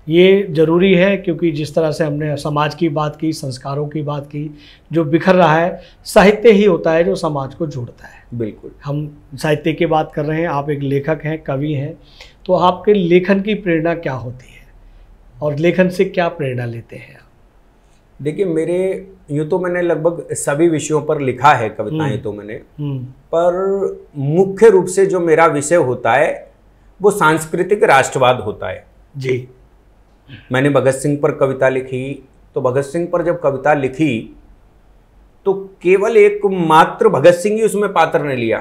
ये जरूरी है, क्योंकि जिस तरह से हमने समाज की बात की, संस्कारों की बात की, जो बिखर रहा है, साहित्य ही होता है जो समाज को जोड़ता है। बिल्कुल, हम साहित्य की बात कर रहे हैं, आप एक लेखक हैं, कवि हैं, तो आपके लेखन की प्रेरणा क्या होती है और लेखन से क्या प्रेरणा लेते हैं आप? देखिए, मेरे यूँ तो मैंने लगभग सभी विषयों पर लिखा है कविताएं, तो मैंने पर मुख्य रूप से जो मेरा विषय होता है वो सांस्कृतिक राष्ट्रवाद होता है जी। मैंने भगत सिंह पर कविता लिखी, तो भगत सिंह पर जब कविता लिखी तो केवल एक मात्र भगत सिंह ही उसमें पात्र ने लिया।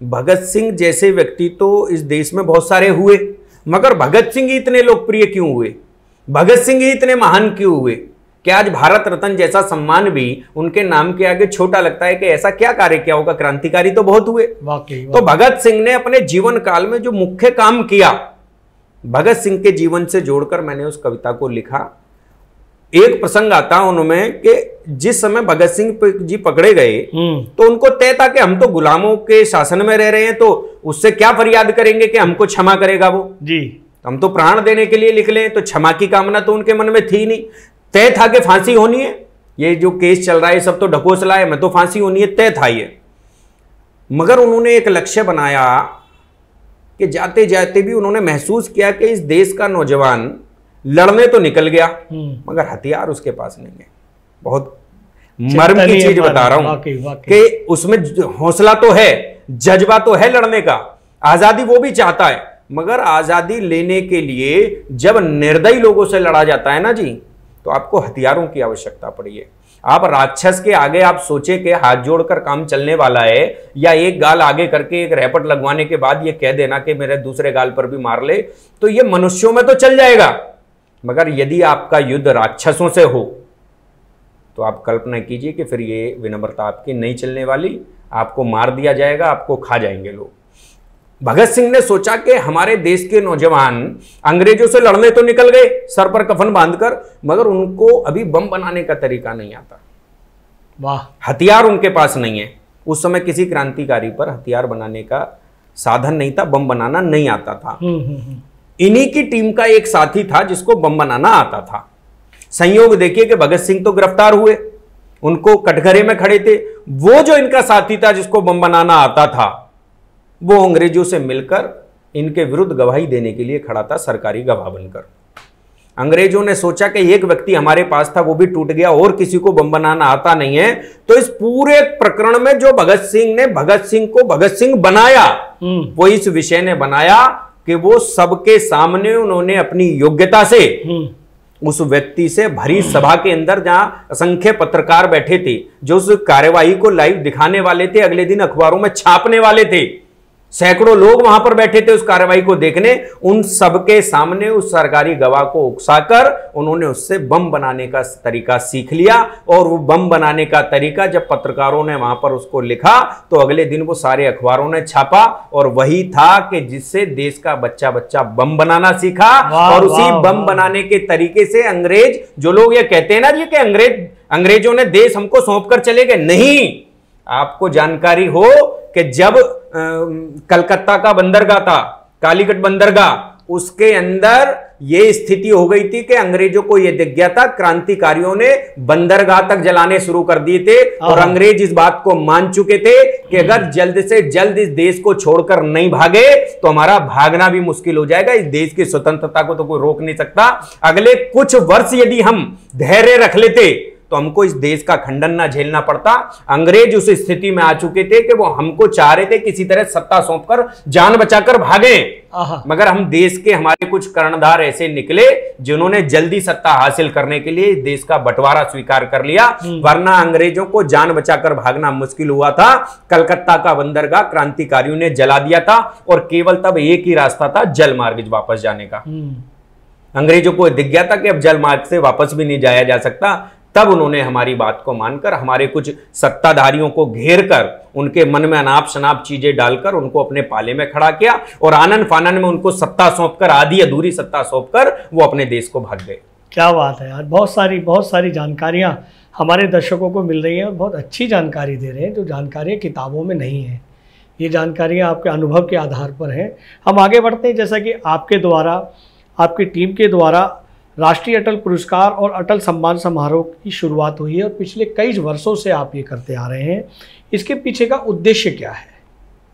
भगत सिंह जैसे व्यक्ति तो इस देश में बहुत सारे हुए, मगर भगत सिंह ही इतने लोकप्रिय क्यों हुए, भगत सिंह ही इतने महान क्यों हुए कि आज भारत रत्न जैसा सम्मान भी उनके नाम के आगे छोटा लगता है कि ऐसा क्या कार्य किया होगा। क्रांतिकारी तो बहुत हुए। तो भगत सिंह ने अपने जीवन काल में जो मुख्य काम किया, भगत सिंह के जीवन से जोड़कर मैंने उस कविता को लिखा। एक प्रसंग आता उनमें कि जिस समय भगत सिंह जी पकड़े गए तो उनको तय था कि हम तो गुलामों के शासन में रह रहे हैं, तो उससे क्या फरियाद करेंगे कि हमको क्षमा करेगा वो जी, हम तो प्राण देने के लिए निकले हैं। तो क्षमा की कामना तो उनके मन में थी नहीं, तय था कि फांसी होनी है। ये जो केस चल रहा है सब तो ढकोसला है, मैं तो फांसी होनी है, तय था ये। मगर उन्होंने एक लक्ष्य बनाया कि जाते जाते भी उन्होंने महसूस किया कि इस देश का नौजवान लड़ने तो निकल गया मगर हथियार उसके पास नहीं है। बहुत मर्म की चीज बता रहा हूं कि उसमें हौसला तो है, जज्बा तो है लड़ने का, आजादी वो भी चाहता है, मगर आजादी लेने के लिए जब निर्दयी लोगों से लड़ा जाता है ना जी, तो आपको हथियारों की आवश्यकता पड़ी है। आप राक्षस के आगे आप सोचे कि हाथ जोड़कर काम चलने वाला है, या एक गाल आगे करके एक रैपट लगवाने के बाद ये कह देना कि मेरे दूसरे गाल पर भी मार ले, तो ये मनुष्यों में तो चल जाएगा, मगर यदि आपका युद्ध राक्षसों से हो तो आप कल्पना कीजिए कि फिर ये विनम्रता आपकी नहीं चलने वाली, आपको मार दिया जाएगा, आपको खा जाएंगे लोग। भगत सिंह ने सोचा कि हमारे देश के नौजवान अंग्रेजों से लड़ने तो निकल गए सर पर कफन बांधकर, मगर उनको अभी बम बनाने का तरीका नहीं आता। वाह, हथियार उनके पास नहीं है। उस समय किसी क्रांतिकारी पर हथियार बनाने का साधन नहीं था, बम बनाना नहीं आता था। इन्हीं की टीम का एक साथी था जिसको बम बनाना आता था। संयोग देखिए कि भगत सिंह तो गिरफ्तार हुए, उनको कटघरे में खड़े थे। वो जो इनका साथी था जिसको बम बनाना आता था, वो अंग्रेजों से मिलकर इनके विरुद्ध गवाही देने के लिए खड़ा था, सरकारी गवाह बनकर। अंग्रेजों ने सोचा कि एक व्यक्ति हमारे पास था, वो भी टूट गया और किसी को बम बनाना आता नहीं है, तो इस पूरे प्रकरण में जो भगत सिंह ने भगत सिंह को भगत सिंह बनाया, वो इस विषय ने बनाया कि वो सबके सामने उन्होंने अपनी योग्यता से उस व्यक्ति से भरी सभा के अंदर, जहां असंख्य पत्रकार बैठे थे जो उस कार्यवाही को लाइव दिखाने वाले थे, अगले दिन अखबारों में छापने वाले थे, सैकड़ों लोग वहां पर बैठे थे उस कार्रवाई को देखने, उन सबके सामने उस सरकारी गवाह को उकसाकर उन्होंने उससे बम बनाने का तरीका सीख लिया। और वो बम बनाने का तरीका जब पत्रकारों ने वहां पर उसको लिखा तो अगले दिन वो सारे अखबारों ने छापा, और वही था कि जिससे देश का बच्चा बच्चा बम बनाना सीखा। और उसी बम बनाने के तरीके से अंग्रेज, जो लोग ये कहते हैं ना जी कि अंग्रेजों ने देश हमको सौंप कर चले गए, नहीं, आपको जानकारी हो कि जब कलकत्ता का बंदरगाह था, कालीकट बंदरगाह, उसके अंदर यह स्थिति हो गई थी कि अंग्रेजों को यह दिख गया था, क्रांतिकारियों ने बंदरगाह तक जलाने शुरू कर दिए थे, और अंग्रेज इस बात को मान चुके थे कि अगर जल्द से जल्द इस देश को छोड़कर नहीं भागे तो हमारा भागना भी मुश्किल हो जाएगा। इस देश की स्वतंत्रता को तो कोई रोक नहीं सकता। अगले कुछ वर्ष यदि हम धैर्य रख लेते तो हमको इस देश का खंडन ना झेलना पड़ता। अंग्रेज उस स्थिति में आ चुके थे कि वो हमको चाह रहे थे किसी तरह सत्ता सौंपकर जान बचाकर भागे, मगर हम देश के हमारे कुछ कर्णधार ऐसे निकले जिन्होंने जल्दी सत्ता हासिल करने के लिए देश का बंटवारा स्वीकार कर लिया, वरना अंग्रेजों को जान बचाकर भागना मुश्किल हुआ था। कलकत्ता का बंदरगाह क्रांतिकारियों ने जला दिया था और केवल तब एक ही रास्ता था, जल मार्ग वापस जाने का। अंग्रेजों को दिख गया था कि अब जल मार्ग से वापस भी नहीं जाया जा सकता। तब उन्होंने हमारी बात को मानकर हमारे कुछ सत्ताधारियों को घेर कर उनके मन में अनाप शनाप चीजें डालकर उनको अपने पाले में खड़ा किया और आनन फानन में उनको सत्ता सौंपकर, आधी अधूरी सत्ता सौंपकर वो अपने देश को भाग गए। क्या बात है यार, बहुत सारी जानकारियां हमारे दर्शकों को मिल रही हैं और बहुत अच्छी जानकारी दे रहे हैं, जो जानकारियां किताबों में नहीं है। ये जानकारियां आपके अनुभव के आधार पर हैं। हम आगे बढ़ते हैं। जैसा कि आपके द्वारा, आपकी टीम के द्वारा राष्ट्रीय अटल पुरस्कार और अटल सम्मान समारोह की शुरुआत हुई है और पिछले कई वर्षों से आप ये करते आ रहे हैं। इसके पीछे का उद्देश्य क्या है?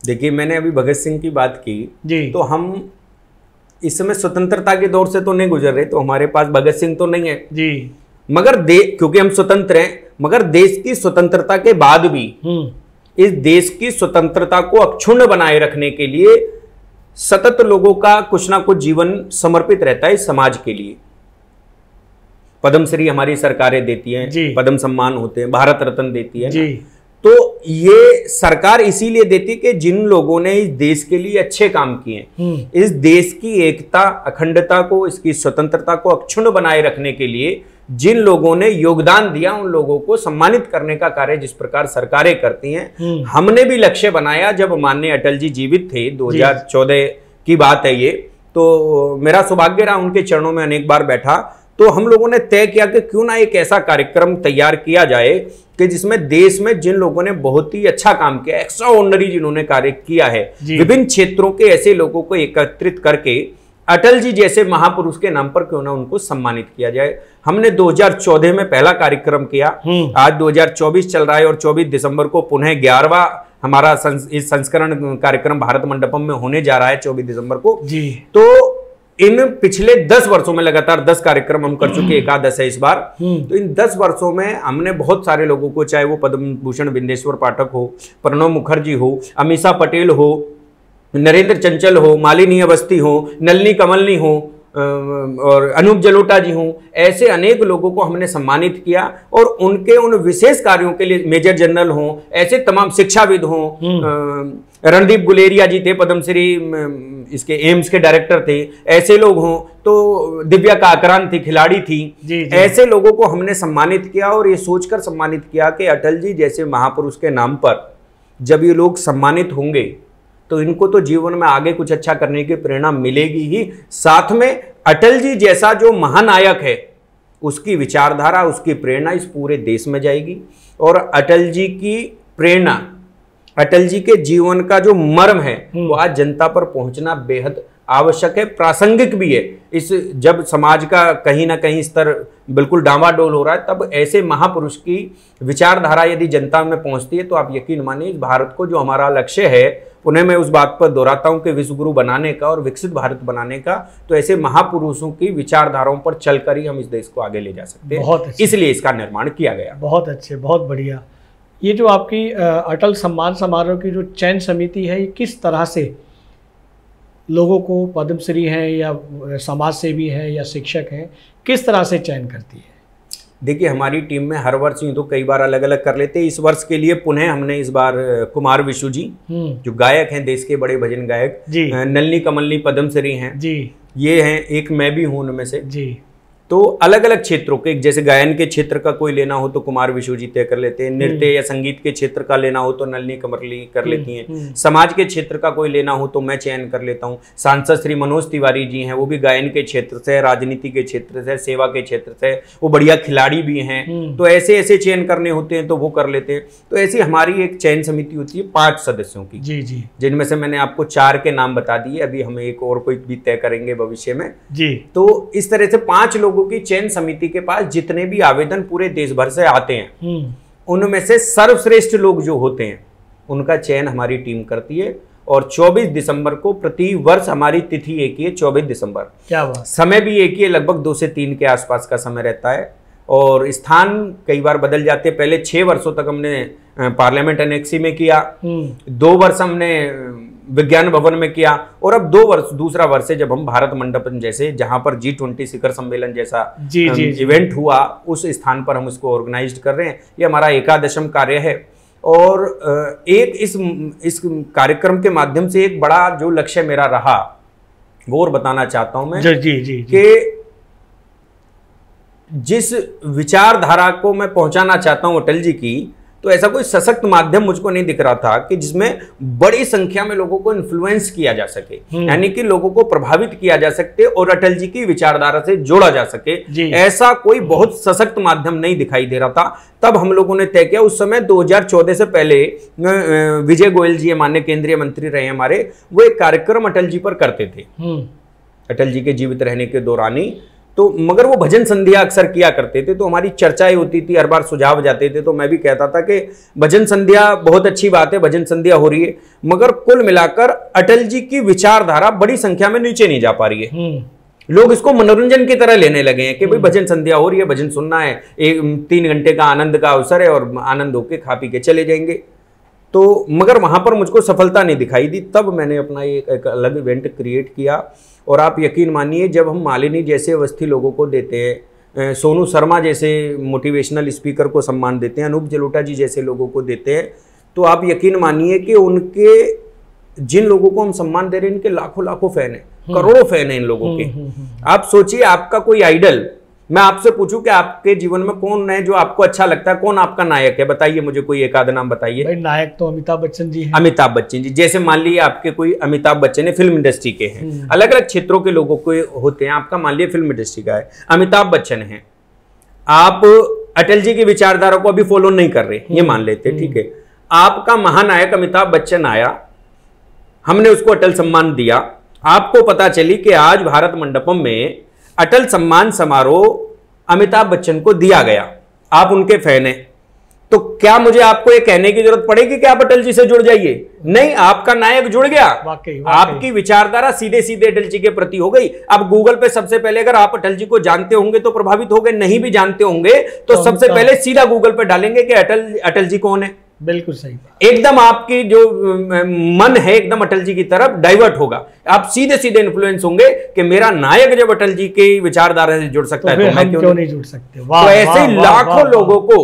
देखिए, मैंने अभी भगत सिंह की बात की जी, तो हम इस समय स्वतंत्रता के दौर से तो नहीं गुजर रहे, तो हमारे पास भगत सिंह तो नहीं है जी, मगर क्योंकि हम स्वतंत्र हैं, मगर देश की स्वतंत्रता के बाद भी इस देश की स्वतंत्रता को अक्षुण्ण बनाए रखने के लिए सतत लोगों का कुछ ना कुछ जीवन समर्पित रहता है इस समाज के लिए। पद्मश्री हमारी सरकारें देती हैं, पद्म सम्मान होते हैं, भारत रत्न देती है जी। तो ये सरकार इसीलिए देती कि जिन लोगों ने इस देश के लिए अच्छे काम किए, इस देश की एकता, अखंडता को, इसकी स्वतंत्रता को अक्षुण्ण बनाए रखने के लिए जिन लोगों ने योगदान दिया, उन लोगों को सम्मानित करने का कार्य जिस प्रकार सरकारें करती हैं, हमने भी लक्ष्य बनाया। जब माननीय अटल जी जीवित थे, 2014 की बात है ये, तो मेरा सौभाग्य रहा उनके चरणों में अनेक बार बैठा। तो हम लोगों ने तय किया कि क्यों ना एक ऐसा कार्यक्रम तैयार किया जाए कि जिसमें देश में जिन लोगों ने बहुत ही अच्छा काम किया, एक्स्ट्रा ऑर्डिनरी जिन्होंने कार्य किया है, विभिन्न क्षेत्रों के ऐसे लोगों को एकत्रित करके अटल जी जैसे महापुरुष के नाम पर क्यों ना उनको सम्मानित किया जाए। हमने 2014 में पहला कार्यक्रम किया। आज 2024 चल रहा है और 24 दिसंबर को पुनः 11वां हमारा इस संस्करण कार्यक्रम भारत मंडपम में होने जा रहा है 24 दिसंबर को जी। तो इन पिछले 10 वर्षों में लगातार 10 कार्यक्रम हम कर चुके, एकादश है इस बार। तो इन 10 वर्षों में हमने बहुत सारे लोगों को, चाहे वो पद्म भूषण बिंदेश्वर पाठक हो, प्रणब मुखर्जी हो, अमीषा पटेल हो, नरेंद्र चंचल हो, मालिनी अवस्थी हो, नलिनी कमलनी हो और अनूप जलोटा जी हों, ऐसे अनेक लोगों को हमने सम्मानित किया और उनके उन विशेष कार्यों के लिए मेजर जनरल हों, ऐसे तमाम शिक्षाविद हों, रणदीप गुलेरिया जी थे, पद्मश्री इसके एम्स के डायरेक्टर थे, ऐसे लोग हों, तो दिव्या काकरान थी, खिलाड़ी थी जी। ऐसे लोगों को हमने सम्मानित किया और ये सोचकर सम्मानित किया कि अटल जी जैसे महापुरुष के नाम पर जब ये लोग सम्मानित होंगे तो इनको तो जीवन में आगे कुछ अच्छा करने की प्रेरणा मिलेगी ही, साथ में अटल जी जैसा जो महानायक है उसकी विचारधारा, उसकी प्रेरणा इस पूरे देश में जाएगी। और अटल जी की प्रेरणा, अटल जी के जीवन का जो मर्म है वो आज जनता पर पहुंचना बेहद आवश्यक है, प्रासंगिक भी है। इस जब समाज का कहीं ना कहीं स्तर बिल्कुल डामाडोल हो रहा है, तब ऐसे महापुरुष की विचारधारा यदि जनता में पहुंचती है तो आप यकीन मानिए इस भारत को, जो हमारा लक्ष्य है, उन्हें मैं उस बात पर दोहराता हूं कि विश्व गुरु बनाने का और विकसित भारत बनाने का, तो ऐसे महापुरुषों की विचारधाराओं पर चलकर ही हम इस देश को आगे ले जा सकते हैं। इसलिए इसका निर्माण किया गया। बहुत अच्छे, बहुत बढ़िया। ये जो आपकी अटल सम्मान समारोह की जो चयन समिति है, ये किस तरह से लोगों को, पद्मश्री हैं या समाज सेवी हैं या शिक्षक हैं, किस तरह से चयन करती है? देखिए, हमारी टीम में हर वर्ष यूँ तो कई बार अलग अलग कर लेते हैं। इस वर्ष के लिए पुनः हमने इस बार कुमार विशु जी, जो गायक हैं, देश के बड़े भजन गायक, नलिनी कमलनी पद्मश्री हैं जी, ये हैं, एक मैं भी हूँ उनमें से जी। तो अलग अलग क्षेत्रों के, जैसे गायन के क्षेत्र का कोई लेना हो तो कुमार विशु जी तय कर लेते हैं, नृत्य या संगीत के क्षेत्र का लेना हो तो नलिनी कमरली कर लेती हैं, समाज के क्षेत्र का कोई लेना हो तो मैं चयन कर लेता हूं। सांसद श्री मनोज तिवारी जी हैं, वो भी गायन के क्षेत्र से, राजनीति के क्षेत्र से, सेवा के क्षेत्र से, वो बढ़िया खिलाड़ी भी हैं, तो ऐसे ऐसे चयन करने होते हैं तो वो कर लेते हैं। तो ऐसी हमारी एक चयन समिति होती है 5 सदस्यों की जी जी, जिनमें से मैंने आपको 4 के नाम बता दिए, अभी हम एक और कोई भी तय करेंगे भविष्य में जी। तो इस तरह से 5 लोगों की चयन समिति के पास जितने भी आवेदन पूरे देश भर से आते हैं, उनमें से सर्वश्रेष्ठ लोग जो होते हैं उनका चयन हमारी टीम करती है। और 24 दिसंबर को प्रति वर्ष हमारी तिथि एक ही है, 24 दिसंबर। क्या बात। समय भी एक ही है, लगभग 2 से 3 के आसपास का समय रहता है। और स्थान कई बार बदल जाते। पहले 6 वर्षों तक हमने पार्लियामेंट एनेक्सी में किया, 2 वर्ष हमने विज्ञान भवन में किया, और अब दूसरा वर्ष है जब हम भारत मंडपम जैसे, जहां पर G20 शिखर सम्मेलन जैसा इवेंट हुआ, उस स्थान पर हम उसको ऑर्गेनाइज कर रहे हैं। ये हमारा 81वां कार्य है। और एक इस कार्यक्रम के माध्यम से एक बड़ा जो लक्ष्य मेरा रहा वो और बताना चाहता हूं मैं कि जिस विचारधारा को मैं पहुंचाना चाहता हूं अटल जी की, तो ऐसा कोई सशक्त माध्यम मुझको नहीं दिख रहा था कि जिसमें बड़ी संख्या में लोगों को इन्फ्लुएंस किया जा सके, यानी कि लोगों को प्रभावित किया जा सके और अटल जी की विचारधारा से जोड़ा जा सके। ऐसा कोई बहुत सशक्त माध्यम नहीं दिखाई दे रहा था। तब हम लोगों ने तय किया, उस समय 2014 से पहले विजय गोयल जी माननीय केंद्रीय मंत्री रहे हमारे, वो एक कार्यक्रम अटल जी पर करते थे, अटल जी के जीवित रहने के दौरान ही। तो मगर वो भजन संध्या अक्सर किया करते थे, तो हमारी चर्चाएं होती थी, हर बार सुझाव जाते थे। तो मैं भी कहता था कि भजन संध्या बहुत अच्छी बात है, भजन संध्या हो रही है, मगर कुल मिलाकर अटल जी की विचारधारा बड़ी संख्या में नीचे नहीं जा पा रही है। लोग इसको मनोरंजन की तरह लेने लगे हैं कि भाई भजन संध्या हो रही है, भजन सुनना है, 3 घंटे का आनंद का अवसर है और आनंद होके खा पी के चले जाएंगे। तो मगर वहां पर मुझको सफलता नहीं दिखाई दी। तब मैंने अपना एक अलग इवेंट क्रिएट किया, और आप यकीन मानिए जब हम मालिनी जैसे अवस्थी लोगों को देते हैं, सोनू शर्मा जैसे मोटिवेशनल स्पीकर को सम्मान देते हैं, अनूप जलोटा जी जैसे लोगों को देते हैं, तो आप यकीन मानिए कि उनके जिन लोगों को हम सम्मान दे रहे हैं, इनके लाखों लाखों फैन हैं, करोड़ों फैन हैं इन लोगों के। आप सोचिए, आपका कोई आइडल, मैं आपसे पूछूं कि आपके जीवन में कौन है जो आपको अच्छा लगता है, कौन आपका नायक है? बताइए मुझे, कोई एक आधा नाम बताइए। भाई नायक तो अमिताभ बच्चन जी हैं। अमिताभ बच्चन जी, जैसे मान लीजिए आपके कोई अमिताभ बच्चन है, फिल्म इंडस्ट्री के हैं, अलग अलग क्षेत्रों के लोगों को होते हैं। आपका मान लीजिए फिल्म इंडस्ट्री का है, अमिताभ बच्चन है, आप अटल जी की विचारधारा को अभी फॉलो नहीं कर रहे, ये मान लेते, ठीक है। आपका महानायक अमिताभ बच्चन आया, हमने उसको अटल सम्मान दिया, आपको पता चली कि आज भारत मंडपम में अटल सम्मान समारोह अमिताभ बच्चन को दिया गया, आप उनके फैन हैं, तो क्या मुझे आपको ये कहने की जरूरत पड़ेगी कि आप अटल जी से जुड़ जाइए? नहीं, आपका नायक जुड़ गया, वाकई आपकी विचारधारा सीधे सीधे अटल जी के प्रति हो गई। अब गूगल पे सबसे पहले अगर आप अटल जी को जानते होंगे तो प्रभावित हो गए, नहीं भी जानते होंगे तो सबसे पहले सीधा गूगल पे डालेंगे कि अटल जी कौन है। बिल्कुल सही, एकदम आपकी जो मन है एकदम अटल जी की तरफ डाइवर्ट होगा, आप सीधे सीधे इन्फ्लुएंस होंगे कि मेरा नायक जब अटल जी की विचारधारा से जुड़ सकता है तो मैं क्यों नहीं जुड़ सकते। तो ऐसे लाखों लोगों को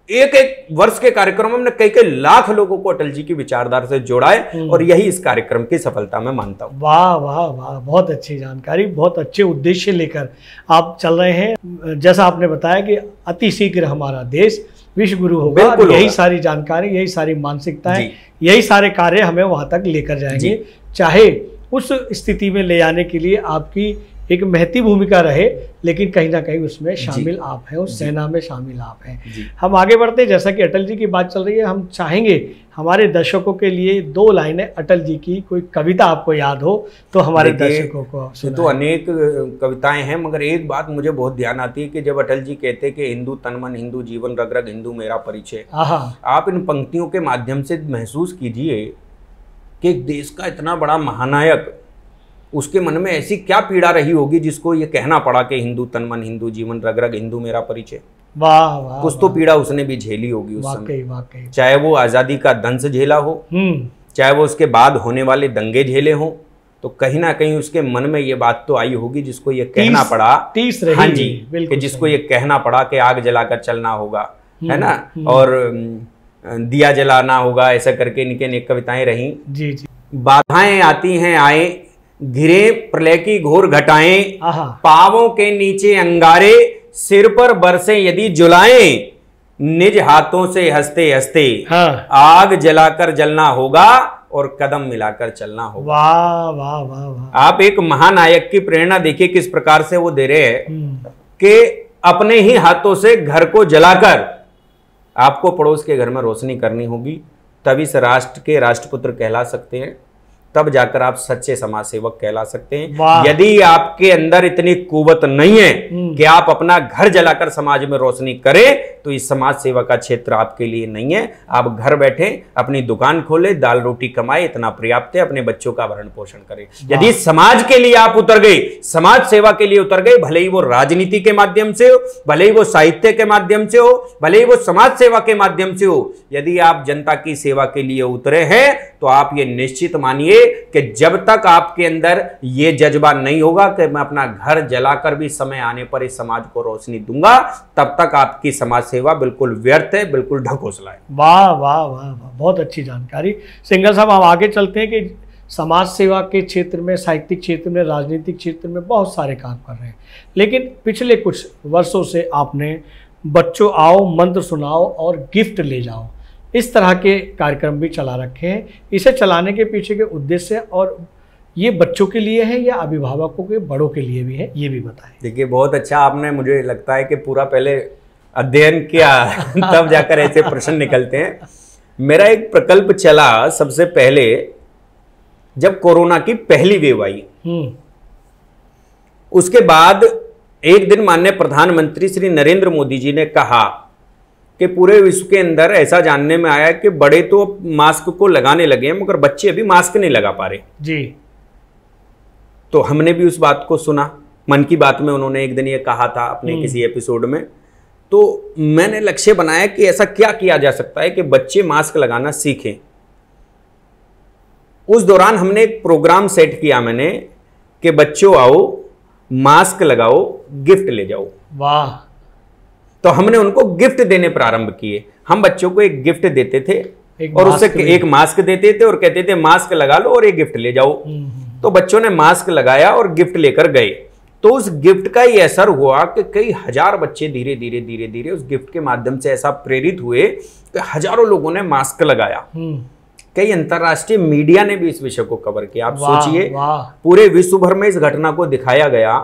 एक वर्ष के कार्यक्रम में कई लाख लोगों को अटल जी की विचारधारा से जोड़ा है, और यही इस कार्यक्रम की सफलता मैं मानता हूँ। वाह वाह वाह, बहुत अच्छी जानकारी, बहुत अच्छे उद्देश्य लेकर आप चल रहे हैं। जैसा आपने बताया कि अति शीघ्र हमारा देश विश्व गुरु होगा, यही सारी जानकारी, यही सारी मानसिकताएं, यही सारे कार्य हमें वहां तक लेकर जाएंगे। चाहे उस स्थिति में ले जाने के लिए आपकी एक महती भूमिका रहे, लेकिन कहीं ना कहीं उसमें शामिल आप हैं, उस सेना में शामिल आप हैं। हम आगे बढ़ते हैं, जैसा कि अटल जी की बात चल रही है, हम चाहेंगे हमारे दर्शकों के लिए 2 लाइनें अटल जी की कोई कविता आपको याद हो तो हमारे दर्शकों को सुनाएं। तो अनेक कविताएं हैं, मगर एक बात मुझे बहुत ध्यान आती है कि जब अटल जी कहते कि हिंदू तन मन, हिंदू जीवन, रग रग हिंदू मेरा परिचय, आप इन पंक्तियों के माध्यम से महसूस कीजिए कि एक देश का इतना बड़ा महानायक, उसके मन में ऐसी क्या पीड़ा रही होगी जिसको ये कहना पड़ा कि हिंदू तन मन, हिंदू जीवन, रग रग हिंदू मेरा परिचय। वाह वाह, कुछ तो पीड़ा उसने भी झेली होगी उस समय, वाकई। चाहे वो आजादी का दंश झेला हो, चाहे वो उसके बाद होने वाले दंगे झेले हो, तो कहीं ना कहीं उसके मन में ये बात तो आई होगी जिसको ये कहना पड़ा। हाँ जी, कि जिसको ये कहना पड़ा कि आग जलाकर चलना होगा, है ना, और दिया जलाना होगा, ऐसा करके इनके अनेक कविताएं रही। जी जी। बाधाएं आती हैं आए, घिरे प्रलय की घोर घटाएं, पावों के नीचे अंगारे, सिर पर बरसे यदि जुलाएं, निज हाथों से हंसते हंसते आग जलाकर जलना होगा और कदम मिलाकर चलना होगा। वाह वाह वाह वाह। आप एक महानायक की प्रेरणा देखिए किस प्रकार से वो दे रहे हैं कि अपने ही हाथों से घर को जलाकर आपको पड़ोस के घर में रोशनी करनी होगी, तभी से राष्ट्र के राष्ट्रपुत्र कहला सकते हैं। तब जाकर आप सच्चे समाज सेवक कहला सकते हैं। यदि आपके अंदर इतनी कुवत नहीं है कि आप अपना घर जलाकर समाज में रोशनी करें, तो इस समाज सेवा का क्षेत्र आपके लिए नहीं है। आप घर बैठे अपनी दुकान खोले, दाल रोटी कमाए, इतना पर्याप्त है। अपने बच्चों का भरण पोषण करें। यदि समाज के लिए आप उतर गए, समाज सेवा के लिए उतर गए, भले ही वो राजनीति के माध्यम से हो, भले ही वो साहित्य के माध्यम से हो, भले ही वो समाज सेवा के माध्यम से हो, यदि आप जनता की सेवा के लिए उतरे हैं तो आप ये निश्चित मानिए कि जब तक आपके अंदर ये जज्बा नहीं होगा कि मैं अपना घर जलाकर भी समय आने पर इस समाज को रोशनी दूंगा, तब तक आपकी समाज सेवा बिल्कुल व्यर्थ है, बिल्कुल ढकोसला है। वाह वाह वाह, बहुत अच्छी जानकारी। सिंघल साहब, हम आगे चलते हैं कि समाज सेवा के क्षेत्र में, साहित्यिक क्षेत्र में, राजनीतिक क्षेत्र में बहुत सारे काम कर रहे हैं, लेकिन पिछले कुछ वर्षों से आपने बच्चों आओ मंत्र सुनाओ और गिफ्ट ले जाओ, इस तरह के कार्यक्रम भी चला रखे हैं। इसे चलाने के पीछे के उद्देश्य, और ये बच्चों के लिए है या अभिभावकों के बड़ों के लिए भी है, ये भी बताएं। देखिए, बहुत अच्छा आपने, मुझे लगता है कि पूरा पहले अध्ययन किया तब जाकर ऐसे प्रश्न निकलते हैं। मेरा एक प्रकल्प चला सबसे पहले जब कोरोना की पहली वेव आई, उसके बाद एक दिन माननीय प्रधानमंत्री श्री नरेंद्र मोदी जी ने कहा कि पूरे विश्व के अंदर ऐसा जानने में आया कि बड़े तो मास्क को लगाने लगे हैं मगर बच्चे अभी मास्क नहीं लगा पा रहे जी। तो हमने भी उस बात को सुना। मन की बात में उन्होंने एक दिन ये कहा था अपने किसी एपिसोड में, तो मैंने लक्ष्य बनाया कि ऐसा क्या किया जा सकता है कि बच्चे मास्क लगाना सीखें। उस दौरान हमने एक प्रोग्राम सेट किया मैंने कि बच्चों आओ, मास्क लगाओ, गिफ्ट ले जाओ। वाह। तो हमने उनको गिफ्ट देने प्रारंभ किए। हम बच्चों को एक गिफ्ट देते थे और उससे एक मास्क देते थे और कहते थे मास्क लगा लो और एक गिफ्ट ले जाओ। तो बच्चों ने मास्क लगाया और गिफ्ट लेकर गए। तो उस गिफ्ट का ये असर हुआ कि कई हजार बच्चे धीरे धीरे धीरे धीरे उस गिफ्ट के माध्यम से ऐसा प्रेरित हुए कि हजारों लोगों ने मास्क लगाया। कई अंतरराष्ट्रीय मीडिया ने भी इस विषय को कवर किया। आप सोचिए, पूरे विश्व भर में इस घटना को दिखाया गया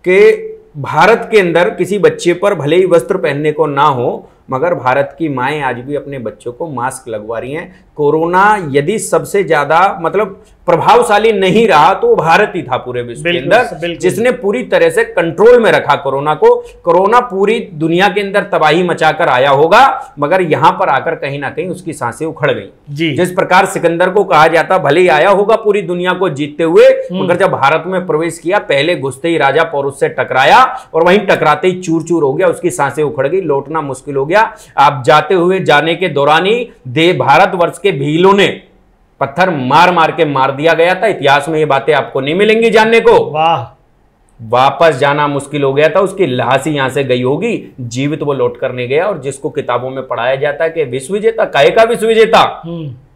कि भारत के अंदर किसी बच्चे पर भले ही वस्त्र पहनने को ना हो, मगर भारत की माएं आज भी अपने बच्चों को मास्क लगवा रही हैं। कोरोना यदि सबसे ज्यादा मतलब प्रभावशाली नहीं रहा तो भारत ही था पूरे विश्व के अंदर जिसने पूरी तरह से कंट्रोल में रखा कोरोना को। कोरोना पूरी दुनिया के अंदर तबाही मचाकर आया होगा, मगर यहां पर आकर कहीं ना कहीं उसकी सांसें उखड़ गई। जिस प्रकार सिकंदर को कहा जाता भले ही आया होगा पूरी दुनिया को जीतते हुए, मगर जब भारत में प्रवेश किया पहले घुसते ही राजा पौरुष से टकराया और वहीं टकराते ही चूर चूर हो गया, उसकी सांसें उखड़ गई, लौटना मुश्किल हो गया। आप जाते हुए जाने के दौरान ही भारतवर्ष के भीलों ने पत्थर मार मार के मार दिया गया था। इतिहास में ये बातें आपको नहीं मिलेंगी जानने को। वाह। वापस जाना मुश्किल हो गया था, उसकी लाश ही यहां से गई होगी, जीवित वो लौट कर नहीं गया। और जिसको किताबों में पढ़ाया जाता है कि विश्व विजेता, काहे का विश्व विजेता,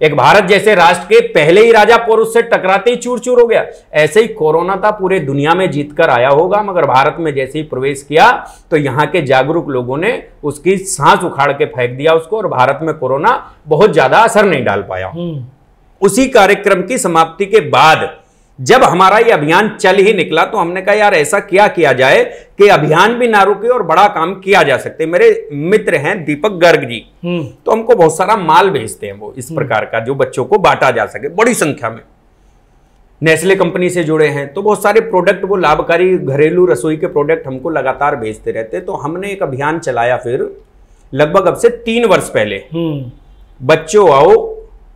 एक भारत जैसे राष्ट्र के पहले ही राजा पौरुष से टकराते ही चूर चूर हो गया। ऐसे ही कोरोना था, पूरे दुनिया में जीत कर आया होगा, मगर भारत में जैसे ही प्रवेश किया तो यहाँ के जागरूक लोगों ने उसकी सांस उखाड़ के फेंक दिया उसको, और भारत में कोरोना बहुत ज्यादा असर नहीं डाल पाया। उसी कार्यक्रम की समाप्ति के बाद जब हमारा ये अभियान चल ही निकला तो हमने कहा यार ऐसा क्या किया जाए कि अभियान भी ना रुके और बड़ा काम किया जा सकते। मेरे मित्र हैं दीपक गर्ग जी, तो हमको बहुत सारा माल भेजते हैं वो इस प्रकार का जो बच्चों को बांटा जा सके बड़ी संख्या में। नेस्ले कंपनी से जुड़े हैं तो बहुत सारे प्रोडक्ट वो लाभकारी घरेलू रसोई के प्रोडक्ट हमको लगातार भेजते रहते। तो हमने एक अभियान चलाया फिर लगभग अब से 3 वर्ष पहले, बच्चों आओ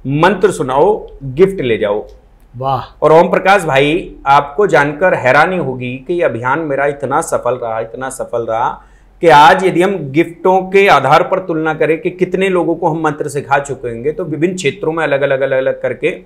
मंत्र सुनाओ गिफ्ट ले जाओ। वाह। और ओम प्रकाश भाई आपको जानकर हैरानी होगी कि यह अभियान मेरा इतना सफल रहा कि आज यदि हम गिफ्टों के आधार पर तुलना करें कि कितने लोगों को हम मंत्र सिखा चुके होंगे, तो विभिन्न क्षेत्रों में अलग अलग करके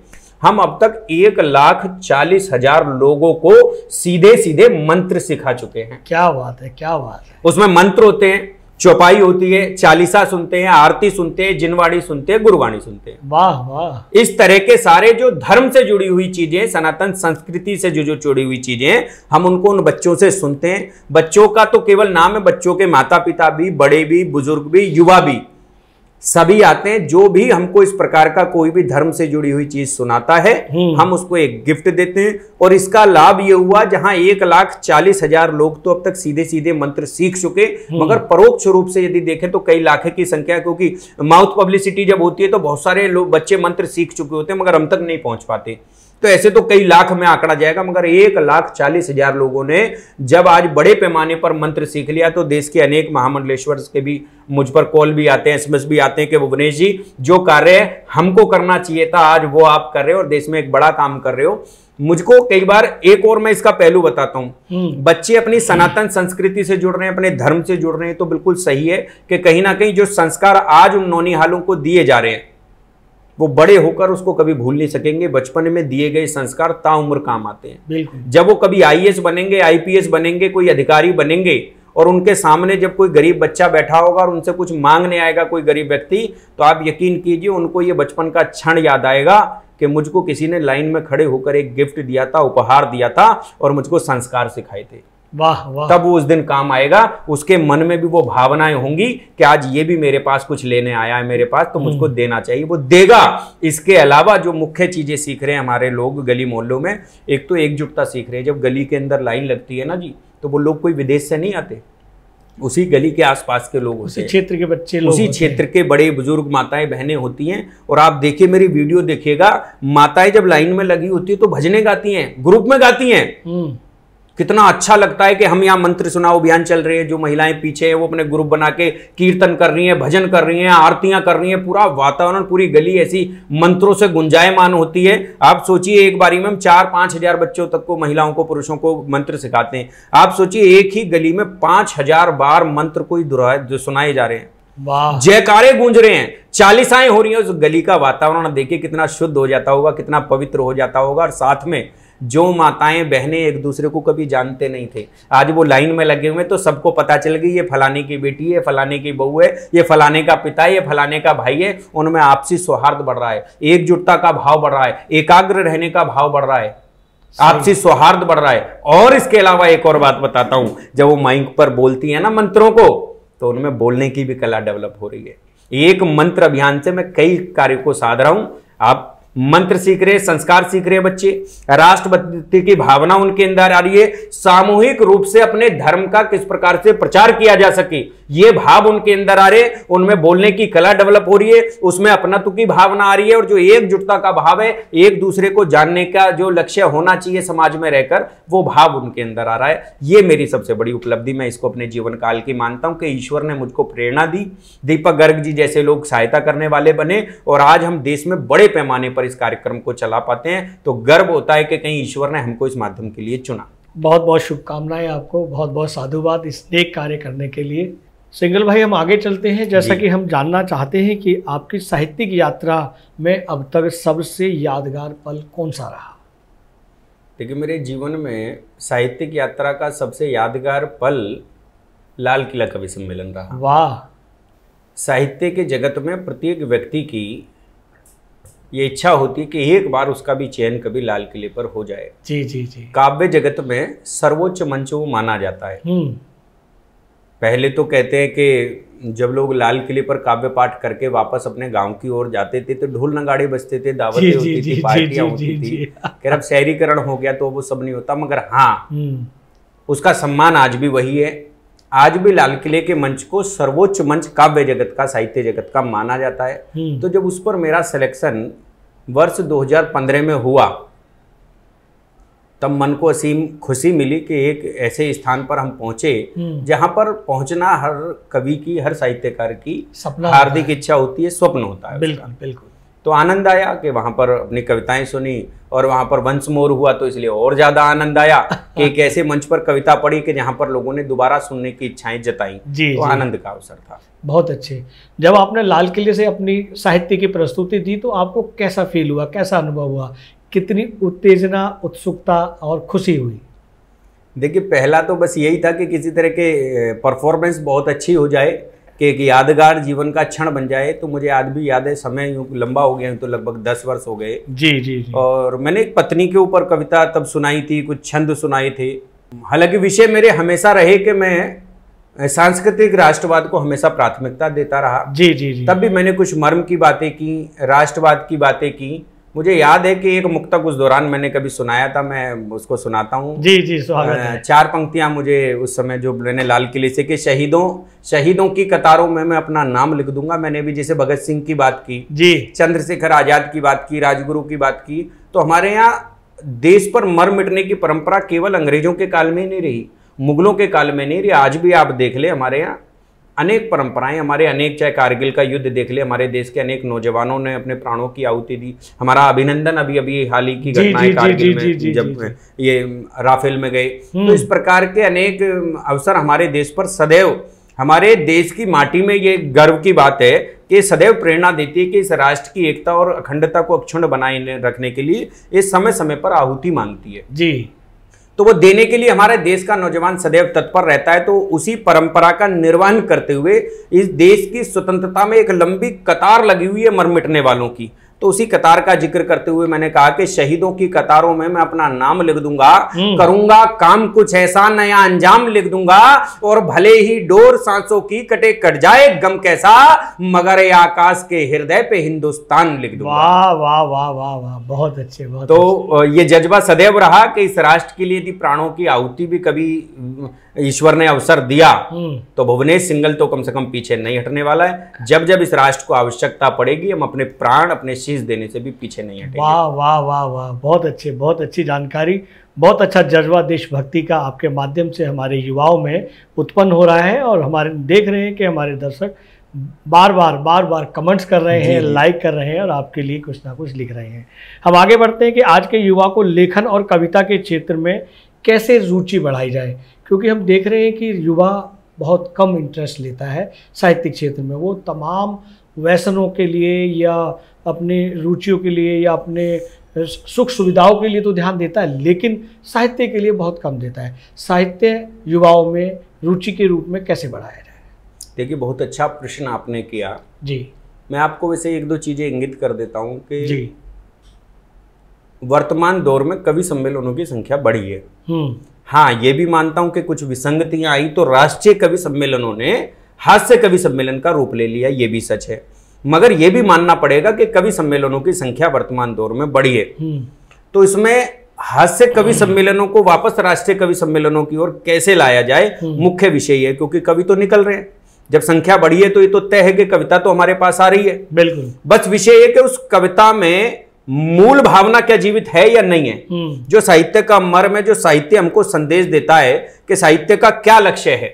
हम अब तक 1,40,000 लोगों को सीधे सीधे मंत्र सिखा चुके हैं। क्या बात है, क्या बात है। उसमें मंत्र होते हैं, चौपाई होती है, चालीसा सुनते हैं, आरती सुनते हैं, जिनवाड़ी सुनते हैं, गुरबाणी सुनते हैं। वाह वाह। इस तरह के सारे जो धर्म से जुड़ी हुई चीजें, सनातन संस्कृति से जो जुड़ी हुई चीजें, हम उनको उन बच्चों से सुनते हैं। बच्चों का तो केवल नाम है, बच्चों के माता पिता भी, बड़े भी, बुजुर्ग भी, युवा भी, सभी आते हैं। जो भी हमको इस प्रकार का कोई भी धर्म से जुड़ी हुई चीज सुनाता है, हम उसको एक गिफ्ट देते हैं। और इसका लाभ ये हुआ जहां 1,40,000 लोग तो अब तक सीधे सीधे मंत्र सीख चुके, मगर परोक्ष रूप से यदि देखें तो कई लाख की संख्या, क्योंकि माउथ पब्लिसिटी जब होती है तो बहुत सारे लोग बच्चे मंत्र सीख चुके होते हैं मगर हम तक नहीं पहुंच पाते। तो ऐसे तो कई लाख में आंकड़ा जाएगा, मगर 1,40,000 लोगों ने जब आज बड़े पैमाने पर मंत्र सीख लिया तो देश के अनेक महामंडलेश्वर के भी मुझ पर कॉल भी आते हैं, SMS भी आते हैं कि भुवनेश जी जो कार्य हमको करना चाहिए था आज वो आप कर रहे हो और देश में एक बड़ा काम कर रहे हो। मुझको कई बार एक और मैं इसका पहलू बताता हूं, बच्चे अपनी सनातन संस्कृति से जुड़ रहे हैं, अपने धर्म से जुड़ रहे हैं, तो बिल्कुल सही है कि कहीं ना कहीं जो संस्कार आज उन नौनिहालों को दिए जा रहे हैं वो बड़े होकर उसको कभी भूल नहीं सकेंगे। बचपन में दिए गए संस्कार ताउम्र काम आते हैं। जब वो कभी IAS बनेंगे, IPS बनेंगे, कोई अधिकारी बनेंगे और उनके सामने जब कोई गरीब बच्चा बैठा होगा और उनसे कुछ मांगने आएगा कोई गरीब व्यक्ति, तो आप यकीन कीजिए उनको ये बचपन का क्षण याद आएगा कि मुझको किसी ने लाइन में खड़े होकर एक गिफ्ट दिया था, उपहार दिया था और मुझको संस्कार सिखाए थे। वाह वाह। तब वो उस दिन काम आएगा, उसके मन में भी वो भावनाएं होंगी कि आज ये भी मेरे पास कुछ लेने आया है मेरे पास, तो मुझको देना चाहिए, वो देगा। इसके अलावा जो मुख्य चीजें सीख रहे हैं हमारे लोग गली मोहल्लों में, एक तो एकजुटता सीख रहे हैं। जब गली के अंदर लाइन लगती है ना जी, तो वो लोग कोई विदेश से नहीं आते, उसी गली के आसपास के लोग, उसी क्षेत्र के बच्चे लोग, उसी क्षेत्र के बड़े बुजुर्ग माताएं बहनें होती हैं। और आप देखिए मेरी वीडियो देखिएगा, माताएं जब लाइन में लगी होती है तो भजनें गाती हैं, ग्रुप में गाती हैं। कितना अच्छा लगता है कि हम यहाँ मंत्र सुनाओ अभियान चल रहे हैं, जो महिलाएं पीछे है वो अपने ग्रुप बना के कीर्तन कर रही हैं, भजन कर रही हैं, आरतियां कर रही हैं, पूरा वातावरण, पूरी गली ऐसी मंत्रों से गुंजायमान होती है। आप सोचिए एक बारी में हम 4-5 हजार बच्चों तक को, महिलाओं को, पुरुषों को मंत्र सिखाते हैं। आप सोचिए एक ही गली में 5,000 बार मंत्र कोई जो सुनाए जा रहे हैं, जयकारे गूंज रहे हैं, चालीसाएं हो रही हैं। उस गली का वातावरण देखिए कितना शुद्ध हो जाता होगा, कितना पवित्र हो जाता होगा। और साथ में जो माताएं बहनें एक दूसरे को कभी जानते नहीं थे, आज वो लाइन में लगे हुए तो सबको पता चल गई ये फलाने की बेटी है, फलाने की बहू है, ये फलाने का पिता है, ये फलाने का भाई है। उनमें आपसी सौहार्द बढ़ रहा है, एकजुटता का भाव बढ़ रहा है, एकाग्र रहने का भाव बढ़ रहा है, आपसी सौहार्द बढ़ रहा है। और इसके अलावा एक और बात बताता हूं, जब वो माइक पर बोलती है ना मंत्रों को, तो उनमें बोलने की भी कला डेवलप हो रही है। एक मंत्र अभियान से मैं कई कार्य को साध रहा हूं। आप मंत्र सीख रहे, संस्कार सीख रहे बच्चे, राष्ट्रभक्ति की भावना उनके अंदर आ रही है, सामूहिक रूप से अपने धर्म का किस प्रकार से प्रचार किया जा सके ये भाव उनके अंदर आ रहे, उनमें बोलने की कला डेवलप हो रही है, उसमें अपनत्व की भावना आ रही है। और जो एकजुटता का भाव है, एक दूसरे को जानने का जो लक्ष्य होना चाहिए समाज में रहकर, वो भाव उनके अंदर आ रहा है। ये मेरी सबसे बड़ी उपलब्धि, मैं इसको अपने जीवन काल की मानता हूं कि ईश्वर ने मुझको प्रेरणा दी, दीपक गर्ग जी जैसे लोग सहायता करने वाले बने और आज हम देश में बड़े पैमाने पर इस कार्यक्रम को चला पाते हैं। तो गर्व होता है कि कहीं ईश्वर ने हमको इस माध्यम के लिए चुना। बहुत बहुत शुभकामनाएं आपको, बहुत बहुत साधुवाद इस नेक कार्य करने के लिए। सिंगल भाई, हम आगे चलते हैं। जैसा कि हम जानना चाहते हैं कि आपकी साहित्यिक यात्रा में अब तक सबसे यादगार पल कौन सा रहा? देखिए, मेरे जीवन में साहित्यिक यात्रा का सबसे यादगार पल लाल किला कवि सम्मेलन रहा। वाह! साहित्य के जगत में प्रत्येक व्यक्ति की ये इच्छा होती है कि एक बार उसका भी चयन कभी लाल किले पर हो जाए। जी जी जी। काव्य जगत में सर्वोच्च मंच वो माना जाता है। पहले तो कहते हैं कि जब लोग लाल किले पर काव्य पाठ करके वापस अपने गांव की ओर जाते थे तो ढोल नगाड़े बजते थे, दावतें होती थी, पार्टियां होती थी। कि अब शहरीकरण हो गया तो वो सब नहीं होता, मगर हाँ, उसका सम्मान आज भी वही है। आज भी लाल किले के मंच को सर्वोच्च मंच काव्य जगत का, साहित्य जगत का माना जाता है। तो जब उस पर मेरा सिलेक्शन वर्ष 2015 में हुआ, तब मन को असीम खुशी मिली कि एक ऐसे स्थान पर हम पहुंचे जहां पर पहुंचना हर कवि की, हर साहित्यकार की हार्दिक इच्छा होती है, स्वप्न होता है। बिल्कुल बिल्कुल। तो आनंद आया कि वहां पर अपनी कविताएं सुनी और वहां पर वंश मोर हुआ, तो इसलिए और ज्यादा आनंद आया कि एक ऐसे मंच पर कविता पढ़ी कि जहां पर लोगों ने दोबारा सुनने की इच्छाएं जताई। तो आनंद का अवसर था। बहुत अच्छे। जब आपने लाल किले से अपनी साहित्य की प्रस्तुति दी तो आपको कैसा फील हुआ, कैसा अनुभव हुआ? कितनी उत्तेजना, उत्सुकता और खुशी हुई? देखिए, पहला तो बस यही था कि किसी तरह के परफॉर्मेंस बहुत अच्छी हो जाए, कि एक यादगार जीवन का क्षण बन जाए। तो मुझे आज भी याद है, समय यूँ लंबा हो गया, तो लगभग 10 वर्ष हो गए। जी जी जी। और मैंने एक पत्नी के ऊपर कविता तब सुनाई थी, कुछ छंद सुनाए थे। हालांकि विषय मेरे हमेशा रहे कि मैं सांस्कृतिक राष्ट्रवाद को हमेशा प्राथमिकता देता रहा। जी जी जी। तब भी मैंने कुछ मर्म की बातें की, राष्ट्रवाद की बातें की, मुझे याद है कि एक मुक्तक उस दौरान मैंने कभी सुनाया था, मैं उसको सुनाता हूँ। जी जी, स्वागत है। 4 पंक्तियां मुझे उस समय जो मैंने लाल किले से कि शहीदों की कतारों में मैं अपना नाम लिख दूंगा। मैंने भी जैसे भगत सिंह की बात की जी, चंद्रशेखर आजाद की बात की, राजगुरु की बात की, तो हमारे यहाँ देश पर मर मिटने की परंपरा केवल अंग्रेजों के काल में ही नहीं रही, मुगलों के काल में नहीं रही, आज भी आप देख ले हमारे यहाँ अनेक परंपराएं, हमारे अनेक, चाहे कारगिल का युद्ध देख ले, हमारे देश के अनेक नौजवानों ने अपने प्राणों की आहुति दी। हमारा अभिनंदन अभी हाल ही की घटना है कारगिल में, जब ये राफेल में गए। तो इस प्रकार के अनेक अवसर हमारे देश पर सदैव, हमारे देश की माटी में ये गर्व की बात है कि सदैव प्रेरणा देती है कि इस राष्ट्र की एकता और अखंडता को अक्षुण्ण बनाए रखने के लिए ये समय समय पर आहुति मांगती है जी। तो वो देने के लिए हमारे देश का नौजवान सदैव तत्पर रहता है। तो उसी परंपरा का निर्वहन करते हुए इस देश की स्वतंत्रता में एक लंबी कतार लगी हुई है मर मिटने वालों की। तो उसी कतार का जिक्र करते हुए मैंने कहा कि शहीदों की कतारों में मैं अपना नाम लिख दूंगा, करूंगा काम कुछ ऐसा नया अंजाम लिख दूंगा, और भले ही डोर सांसों की कटे कट जाए गम कैसा, मगर ये आकाश के हृदय पे हिंदुस्तान लिख दूंगा। वाह वाह वाह वाह वाह, बहुत अच्छे, बहुत तो ये जज्बा सदैव रहा कि इस राष्ट्र के लिए यदि प्राणों की आहुति भी कभी ईश्वर ने अवसर दिया तो भुवनेश सिंगल तो कम से कम पीछे नहीं हटने वाला है। जब जब इस राष्ट्र को आवश्यकता पड़ेगी हम अपने प्राण, अपने शीश देने से भी पीछे नहीं हटेंगे। वाह वाह वाह वाह, बहुत अच्छे, बहुत अच्छी जानकारी, बहुत अच्छा जज्बा देशभक्ति का आपके माध्यम से हमारे युवाओं में उत्पन्न हो रहा है। और हमारे देख रहे हैं कि हमारे दर्शक बार बार कमेंट्स कर रहे हैं, लाइक कर रहे हैं और आपके लिए कुछ ना कुछ लिख रहे हैं। हम आगे बढ़ते हैं कि आज के युवा को लेखन और कविता के क्षेत्र में कैसे रुचि बढ़ाई जाए, क्योंकि हम देख रहे हैं कि युवा बहुत कम इंटरेस्ट लेता है साहित्यिक क्षेत्र में। वो तमाम व्यसनों के लिए या अपनी रुचियों के लिए या अपने सुख सुविधाओं के लिए तो ध्यान देता है, लेकिन साहित्य के लिए बहुत कम देता है। साहित्य युवाओं में रुचि के रूप में कैसे बढ़ाया जाए? देखिए, बहुत अच्छा प्रश्न आपने किया जी। मैं आपको वैसे 1-2 चीज़ें इंगित कर देता हूँ कि जी, वर्तमान दौर में कवि सम्मेलनों की संख्या बढ़ी है। हाँ, ये भी मानता हूं कि कुछ विसंगतियां आई तो राष्ट्रीय कवि सम्मेलनों ने हास्य कवि सम्मेलन का रूप ले लिया, ये भी सच है। मगर ये भी मानना पड़ेगा कि कवि सम्मेलनों की संख्या वर्तमान दौर में बढ़ी है। तो इसमें हास्य कवि सम्मेलनों को वापस राष्ट्रीय कवि सम्मेलनों की ओर कैसे लाया जाए, मुख्य विषय है। क्योंकि कवि तो निकल रहे हैं, जब संख्या बढ़ी है तो ये तो तय है कि कविता तो हमारे पास आ रही है। बिल्कुल, बस विषय है कि उस कविता में मूल भावना क्या जीवित है या नहीं है। जो साहित्य का मर्म है, जो साहित्य हमको संदेश देता है कि साहित्य का क्या लक्ष्य है,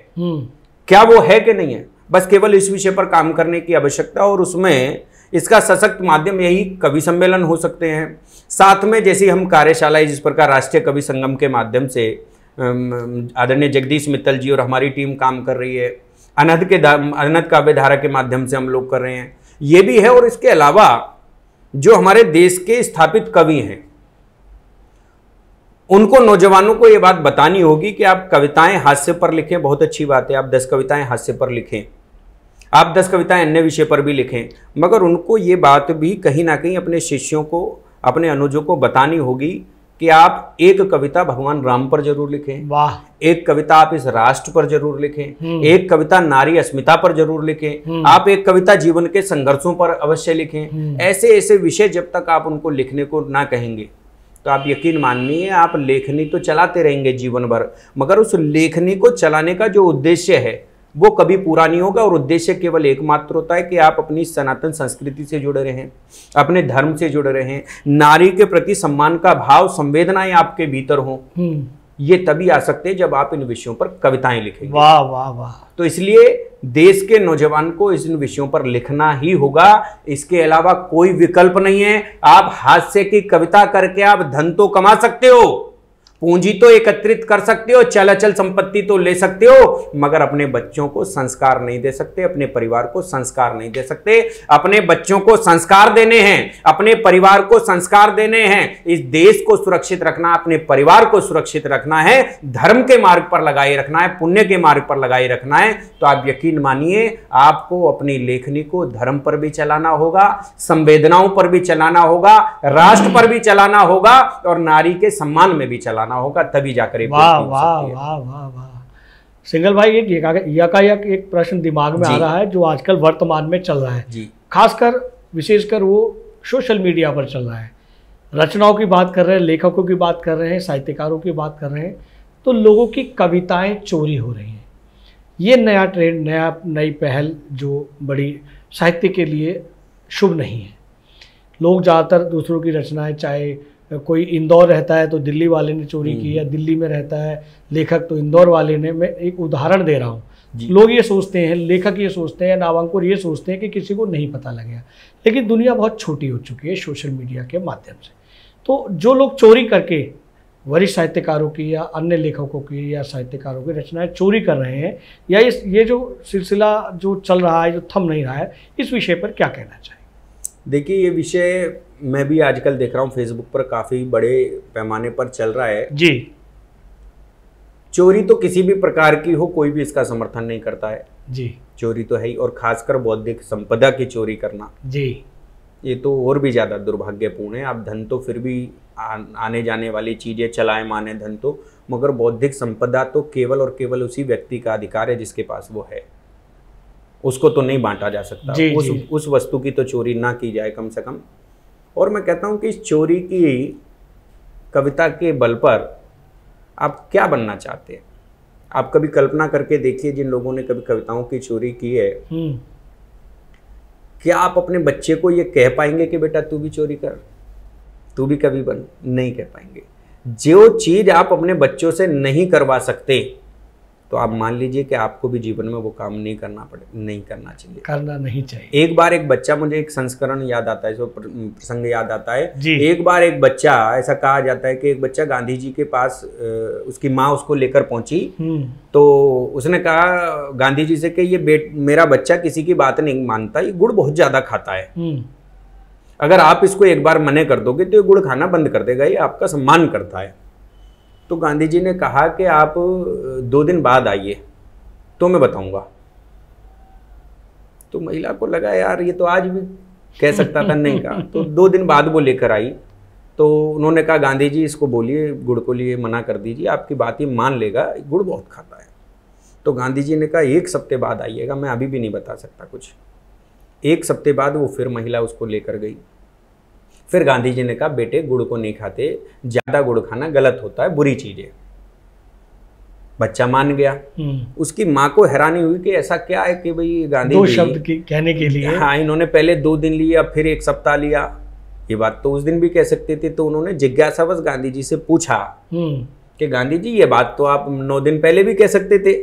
क्या वो है कि नहीं है। बस केवल इस विषय पर काम करने की आवश्यकता, और उसमें इसका सशक्त माध्यम यही कवि सम्मेलन हो सकते हैं। साथ में जैसी हम कार्यशालाएं, जिस प्रकार राष्ट्रीय कवि संगम के माध्यम से आदरणीय जगदीश मित्तल जी और हमारी टीम काम कर रही है, अनहद काव्य धारा के माध्यम से हम लोग कर रहे हैं, ये भी है। और इसके अलावा जो हमारे देश के स्थापित कवि हैं, उनको नौजवानों को ये बात बतानी होगी कि आप कविताएं हास्य पर लिखें, बहुत अच्छी बात है, आप 10 कविताएं हास्य पर लिखें, आप 10 कविताएं अन्य विषय पर भी लिखें, मगर उनको ये बात भी कहीं ना कहीं अपने शिष्यों को, अपने अनुजों को बतानी होगी कि आप एक कविता भगवान राम पर जरूर लिखें, वाह, एक कविता आप इस राष्ट्र पर जरूर लिखें, एक कविता नारी अस्मिता पर जरूर लिखें, आप एक कविता जीवन के संघर्षों पर अवश्य लिखें। ऐसे ऐसे विषय जब तक आप उनको लिखने को ना कहेंगे तो आप यकीन मानिए आप लेखनी तो चलाते रहेंगे जीवन भर, मगर उस लेखनी को चलाने का जो उद्देश्य है वो कभी पूरा नहीं होगा। और उद्देश्य केवल एकमात्र होता है कि आप अपनी सनातन संस्कृति से जुड़े रहें, अपने धर्म से जुड़े रहें, नारी के प्रति सम्मान का भाव, संवेदनाएं आपके भीतर हों। ये तभी आ सकते हैं जब आप इन विषयों पर कविताएं लिखेंगे। वाह वाह वाह। तो इसलिए देश के नौजवान को इन विषयों पर लिखना ही होगा, इसके अलावा कोई विकल्प नहीं है। आप हास्य की कविता करके आप धन तो कमा सकते हो, पूंजी तो एकत्रित कर सकते हो, चल अचल संपत्ति तो ले सकते हो, मगर अपने बच्चों को संस्कार नहीं दे सकते, अपने परिवार को संस्कार नहीं दे सकते। अपने बच्चों को संस्कार देने हैं, अपने परिवार को संस्कार देने हैं, इस देश को सुरक्षित रखना, अपने परिवार को सुरक्षित रखना है, धर्म के मार्ग पर लगाए रखना है, पुण्य के मार्ग पर लगाए रखना है। तो आप यकीन मानिए आपको अपनी लेखनी को धर्म पर भी चलाना होगा, संवेदनाओं पर भी चलाना होगा, राष्ट्र पर भी चलाना होगा और नारी के सम्मान में भी चलाना होगा, तभी जाकर वाह वाह वाह वाह वाह। सिंगल भाई, एक प्रश्न दिमाग में आ रहा है जो आजकल वर्तमान में चल रहा है, खासकर विशेषकर वो सोशल मीडिया पर चल रहा है रचनाओं की बात कर रहे हैं, लेखकों की बात कर रहे हैं, साहित्यकारों की बात कर रहे हैं, तो लोगों की कविताएं चोरी हो रही हैं। ये नया ट्रेंड, नई पहल जो बड़ी साहित्य के लिए शुभ नहीं है। लोग ज़्यादातर दूसरों की रचनाएं, चाहे कोई इंदौर रहता है तो दिल्ली वाले ने चोरी की, या दिल्ली में रहता है लेखक तो इंदौर वाले ने, मैं एक उदाहरण दे रहा हूँ। लोग ये सोचते हैं, लेखक ये सोचते हैं, नावांकुर ये सोचते हैं कि किसी को नहीं पता लगेगा, लेकिन दुनिया बहुत छोटी हो चुकी है सोशल मीडिया के माध्यम से। तो जो लोग चोरी करके वरिष्ठ साहित्यकारों की या अन्य लेखकों की या साहित्यकारों की रचनाएं चोरी कर रहे हैं, या ये जो सिलसिला जो चल रहा है, जो थम नहीं रहा है, इस विषय पर क्या कहना चाहिए? देखिए, ये विषय मैं भी आजकल देख रहा हूँ फेसबुक पर काफ़ी बड़े पैमाने पर चल रहा है जी। चोरी तो किसी भी प्रकार की हो, कोई भी इसका समर्थन नहीं करता है जी। चोरी तो है ही, और खासकर बौद्धिक संपदा की चोरी करना जी, ये तो और भी ज़्यादा दुर्भाग्यपूर्ण है। आप धन तो फिर भी आने जाने वाली चीज़ें, चलाए माने धन तो, मगर बौद्धिक संपदा तो केवल और केवल उसी व्यक्ति का अधिकार है जिसके पास वो है, उसको तो नहीं बांटा जा सकता। उस वस्तु की तो चोरी ना की जाए कम से कम। और मैं कहता हूँ कि इस चोरी की कविता के बल पर आप क्या बनना चाहते हैं? आप कभी कल्पना करके देखिए, जिन लोगों ने कभी कविताओं की चोरी की है, क्या आप अपने बच्चे को ये कह पाएंगे कि बेटा तू भी चोरी कर, तू भी कवि बन? नहीं कह पाएंगे। जो चीज आप अपने बच्चों से नहीं करवा सकते, तो आप मान लीजिए कि आपको भी जीवन में वो काम नहीं करना चाहिए, करना नहीं चाहिए। एक बार एक बच्चा, मुझे एक संस्करण याद आता है, जो प्रसंग याद आता है, एक बार एक बच्चा, ऐसा कहा जाता है कि एक बच्चा गांधी जी के पास, उसकी माँ उसको लेकर पहुंची, तो उसने कहा गांधी जी से कि ये मेरा बच्चा किसी की बात नहीं मानता, ये गुड़ बहुत ज्यादा खाता है, अगर आप इसको एक बार मना कर दोगे तो ये गुड़ खाना बंद कर देगा, ये आपका सम्मान करता है। तो गांधी जी ने कहा कि आप 2 दिन बाद आइए तो मैं बताऊंगा। तो महिला को लगा यार ये तो आज भी कह सकता था, नहीं कहा। तो 2 दिन बाद वो लेकर आई, तो उन्होंने कहा गांधी जी इसको बोलिए, गुड़ को लिए मना कर दीजिए, आपकी बात ये मान लेगा, गुड़ बहुत खाता है। तो गांधी जी ने कहा 1 हफ्ते बाद आइएगा, मैं अभी भी नहीं बता सकता कुछ। 1 हफ्ते बाद वो फिर महिला उसको लेकर गई। फिर गांधी जी ने कहा बेटे गुड़ को नहीं खाते, ज्यादा गुड़ खाना गलत होता है, बुरी चीज है। बच्चा मान गया। उसकी माँ को हैरानी हुई कि ऐसा क्या है कि भाई गांधी 2 शब्द की कहने के लिए, हाँ, इन्होंने पहले 2 दिन लिया, फिर 1 सप्ताह लिया, ये बात तो उस दिन भी कह सकते थे। तो उन्होंने जिज्ञासावश गांधी जी से पूछा कि गांधी जी ये बात तो आप 9 दिन पहले भी कह सकते थे।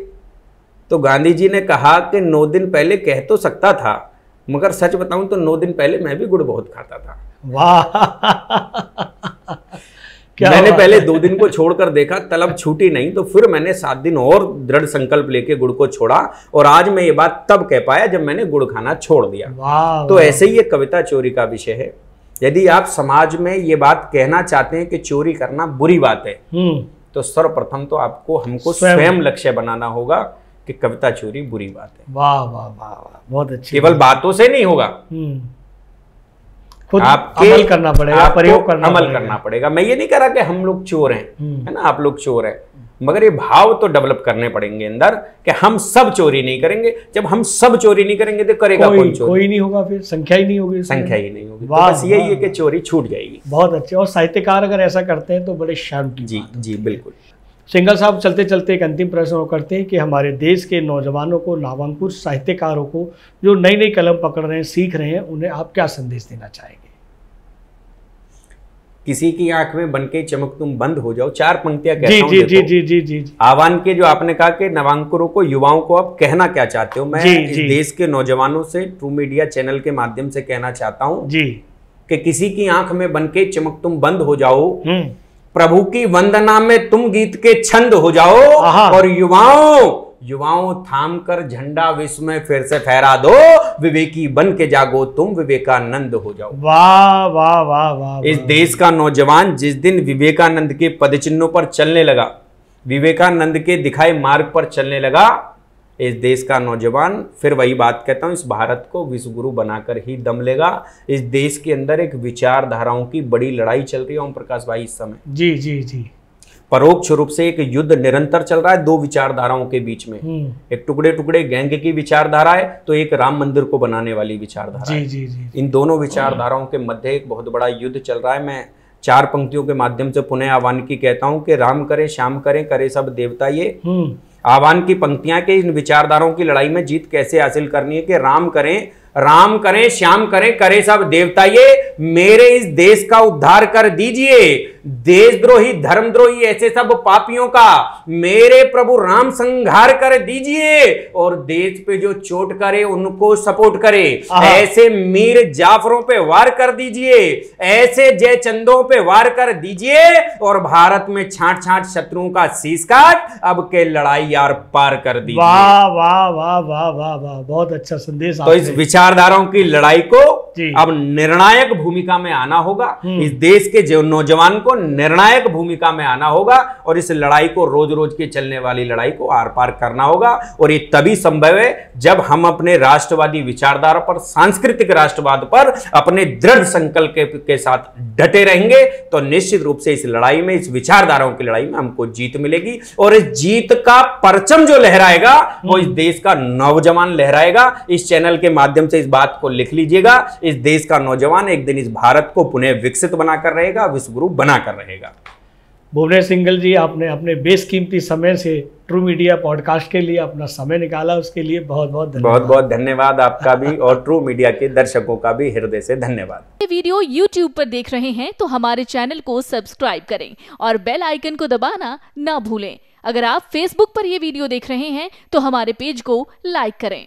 तो गांधी जी ने कहा कि 9 दिन पहले कह तो सकता था, मगर सच बताऊं तो 9 दिन पहले मैं भी गुड़ बहुत खाता था। वाह मैंने पहले 2 दिन को छोड़कर देखा, तलब छूटी नहीं, तो फिर मैंने 7 दिन और दृढ़ संकल्प लेके गुड़ को छोड़ा, और आज मैं ये बात तब कह पाया जब मैंने गुड़ खाना छोड़ दिया। तो ऐसे ही ये कविता चोरी का विषय है। यदि आप समाज में ये बात कहना चाहते हैं कि चोरी करना बुरी बात है, तो सर्वप्रथम तो हमको स्वयं लक्ष्य बनाना होगा कि कविता चोरी बुरी बात है। वाह वाह वाह वाह, बहुत अच्छी। केवल बातों से नहीं होगा, खुद अमल करना पड़ेगा, प्रयोग करना पड़ेगा। मैं ये नहीं कह रहा कि हम लोग चोर हैं, है ना, आप लोग चोर हैं, मगर ये भाव तो डेवलप करने पड़ेंगे अंदर कि हम सब चोरी नहीं करेंगे। जब हम सब चोरी नहीं करेंगे तो करेगा कौन चोरी? कोई नहीं होगा, फिर संख्या ही नहीं होगी, तो बस यही है कि चोरी छूट जाएगी। बहुत अच्छे। और साहित्यकार अगर ऐसा करते हैं तो बड़े शर्म की बात। जी बिल्कुल। सिंघल साहब, चलते चलते एक अंतिम प्रश्न करते हैं कि हमारे देश के नौजवानों को, नामांकुर साहित्यकारों को, जो नई नई कलम पकड़ रहे हैं, सीख रहे हैं, उन्हें आप क्या संदेश देना चाहेंगे? किसी की आंख में बनके चमक तुम बंद हो जाओ, 4 पंक्तियां कहता हूं। जी। आह्वान के जो आपने कहा कि नवांकुरों को, युवाओं को आप कहना क्या चाहते हो, मैं इस देश के नौजवानों से ट्रू मीडिया चैनल के माध्यम से कहना चाहता हूं कि किसी की आंख में बनके चमक तुम बंद हो जाओ, प्रभु की वंदना में तुम गीत के छंद हो जाओ, और युवाओं थाम कर झंडा विश्व में फिर से फहरा दो, विवेकी बन के जागो तुम, विवेकानंद हो जाओ। वाह वाह वाह वाह। इस देश का नौजवान जिस दिन विवेकानंद के पदचिन्हों पर चलने लगा, विवेकानंद के दिखाए मार्ग पर चलने लगा, इस देश का नौजवान, फिर वही बात कहता हूं, इस भारत को विश्व गुरु बनाकर ही दम लेगा। इस देश के अंदर एक विचारधाराओं की बड़ी लड़ाई चल रही है ओम प्रकाश भाई इस समय। जी। परोक्ष रूप से एक युद्ध निरंतर चल रहा है 2 विचारधाराओं के बीच में। एक टुकड़े टुकड़े गैंग की विचारधारा है, तो एक राम मंदिर को बनाने वाली विचारधारा है। जी। इन दोनों विचारधाराओं के मध्य एक बहुत बड़ा युद्ध चल रहा है। मैं 4 पंक्तियों के माध्यम से पुनः आह्वान की कहता हूं कि राम करे श्याम करे करे सब देवता ये। आह्वान की पंक्तियां के इन विचारधाराओं की लड़ाई में जीत कैसे हासिल करनी है कि राम करें श्याम करें करे सब देवता ये, मेरे इस देश का उद्धार कर दीजिए, देशद्रोही धर्मद्रोही ऐसे सब पापियों का मेरे प्रभु राम संहार कर दीजिए, और देश पे जो चोट करे उनको सपोर्ट करे, ऐसे मीर जाफरों पे वार कर दीजिए, ऐसे जय चंदों पे वार कर दीजिए, और भारत में छांट छांट शत्रुओं का शीश काट अब के लड़ाई यार पार कर दीजिए। वाह वाह वाह वाह वाह वाह, बहुत अच्छा संदेश। तो इस विचारधाराओं की लड़ाई को अब निर्णायक भूमिका में आना होगा, इस देश के जो नौजवान को निर्णायक भूमिका में आना होगा, और इस लड़ाई को रोज रोज की चलने वाली लड़ाई को आर पार करना होगा। और ये तभी संभव है जब हम अपने राष्ट्रवादी विचारधारा पर, सांस्कृतिक राष्ट्रवाद पर अपने दृढ़ संकल्प के साथ डटे रहेंगे, तो निश्चित रूप से इस लड़ाई में, इस विचारधाराओं की लड़ाई में हमको जीत मिलेगी। और इस जीत का परचम जो लहराएगा वो इस देश का नौजवान लहराएगा। इस चैनल के माध्यम से इस बात को लिख लीजिएगा, इस देश का नौजवान एक दिन इस भारत को पुनः विकसित बनाकर रहेगा, विश्वगुरु बनाकर रहेगा। भुवनेश सिंघल जी, आपने अपने बेशकीमती समय से ट्रू मीडिया पॉडकास्ट के लिए अपना समय निकाला, उसके लिए बहुत बहुत धन्यवाद। बहुत बहुत धन्यवाद आपका भी, और ट्रू मीडिया के दर्शकों का भी हृदय से धन्यवाद। ये वीडियो YouTube पर देख रहे हैं तो हमारे चैनल को सब्सक्राइब करें और बेल आइकन को दबाना ना भूलें। अगर आप Facebook पर यह वीडियो देख रहे हैं तो हमारे पेज को लाइक करें।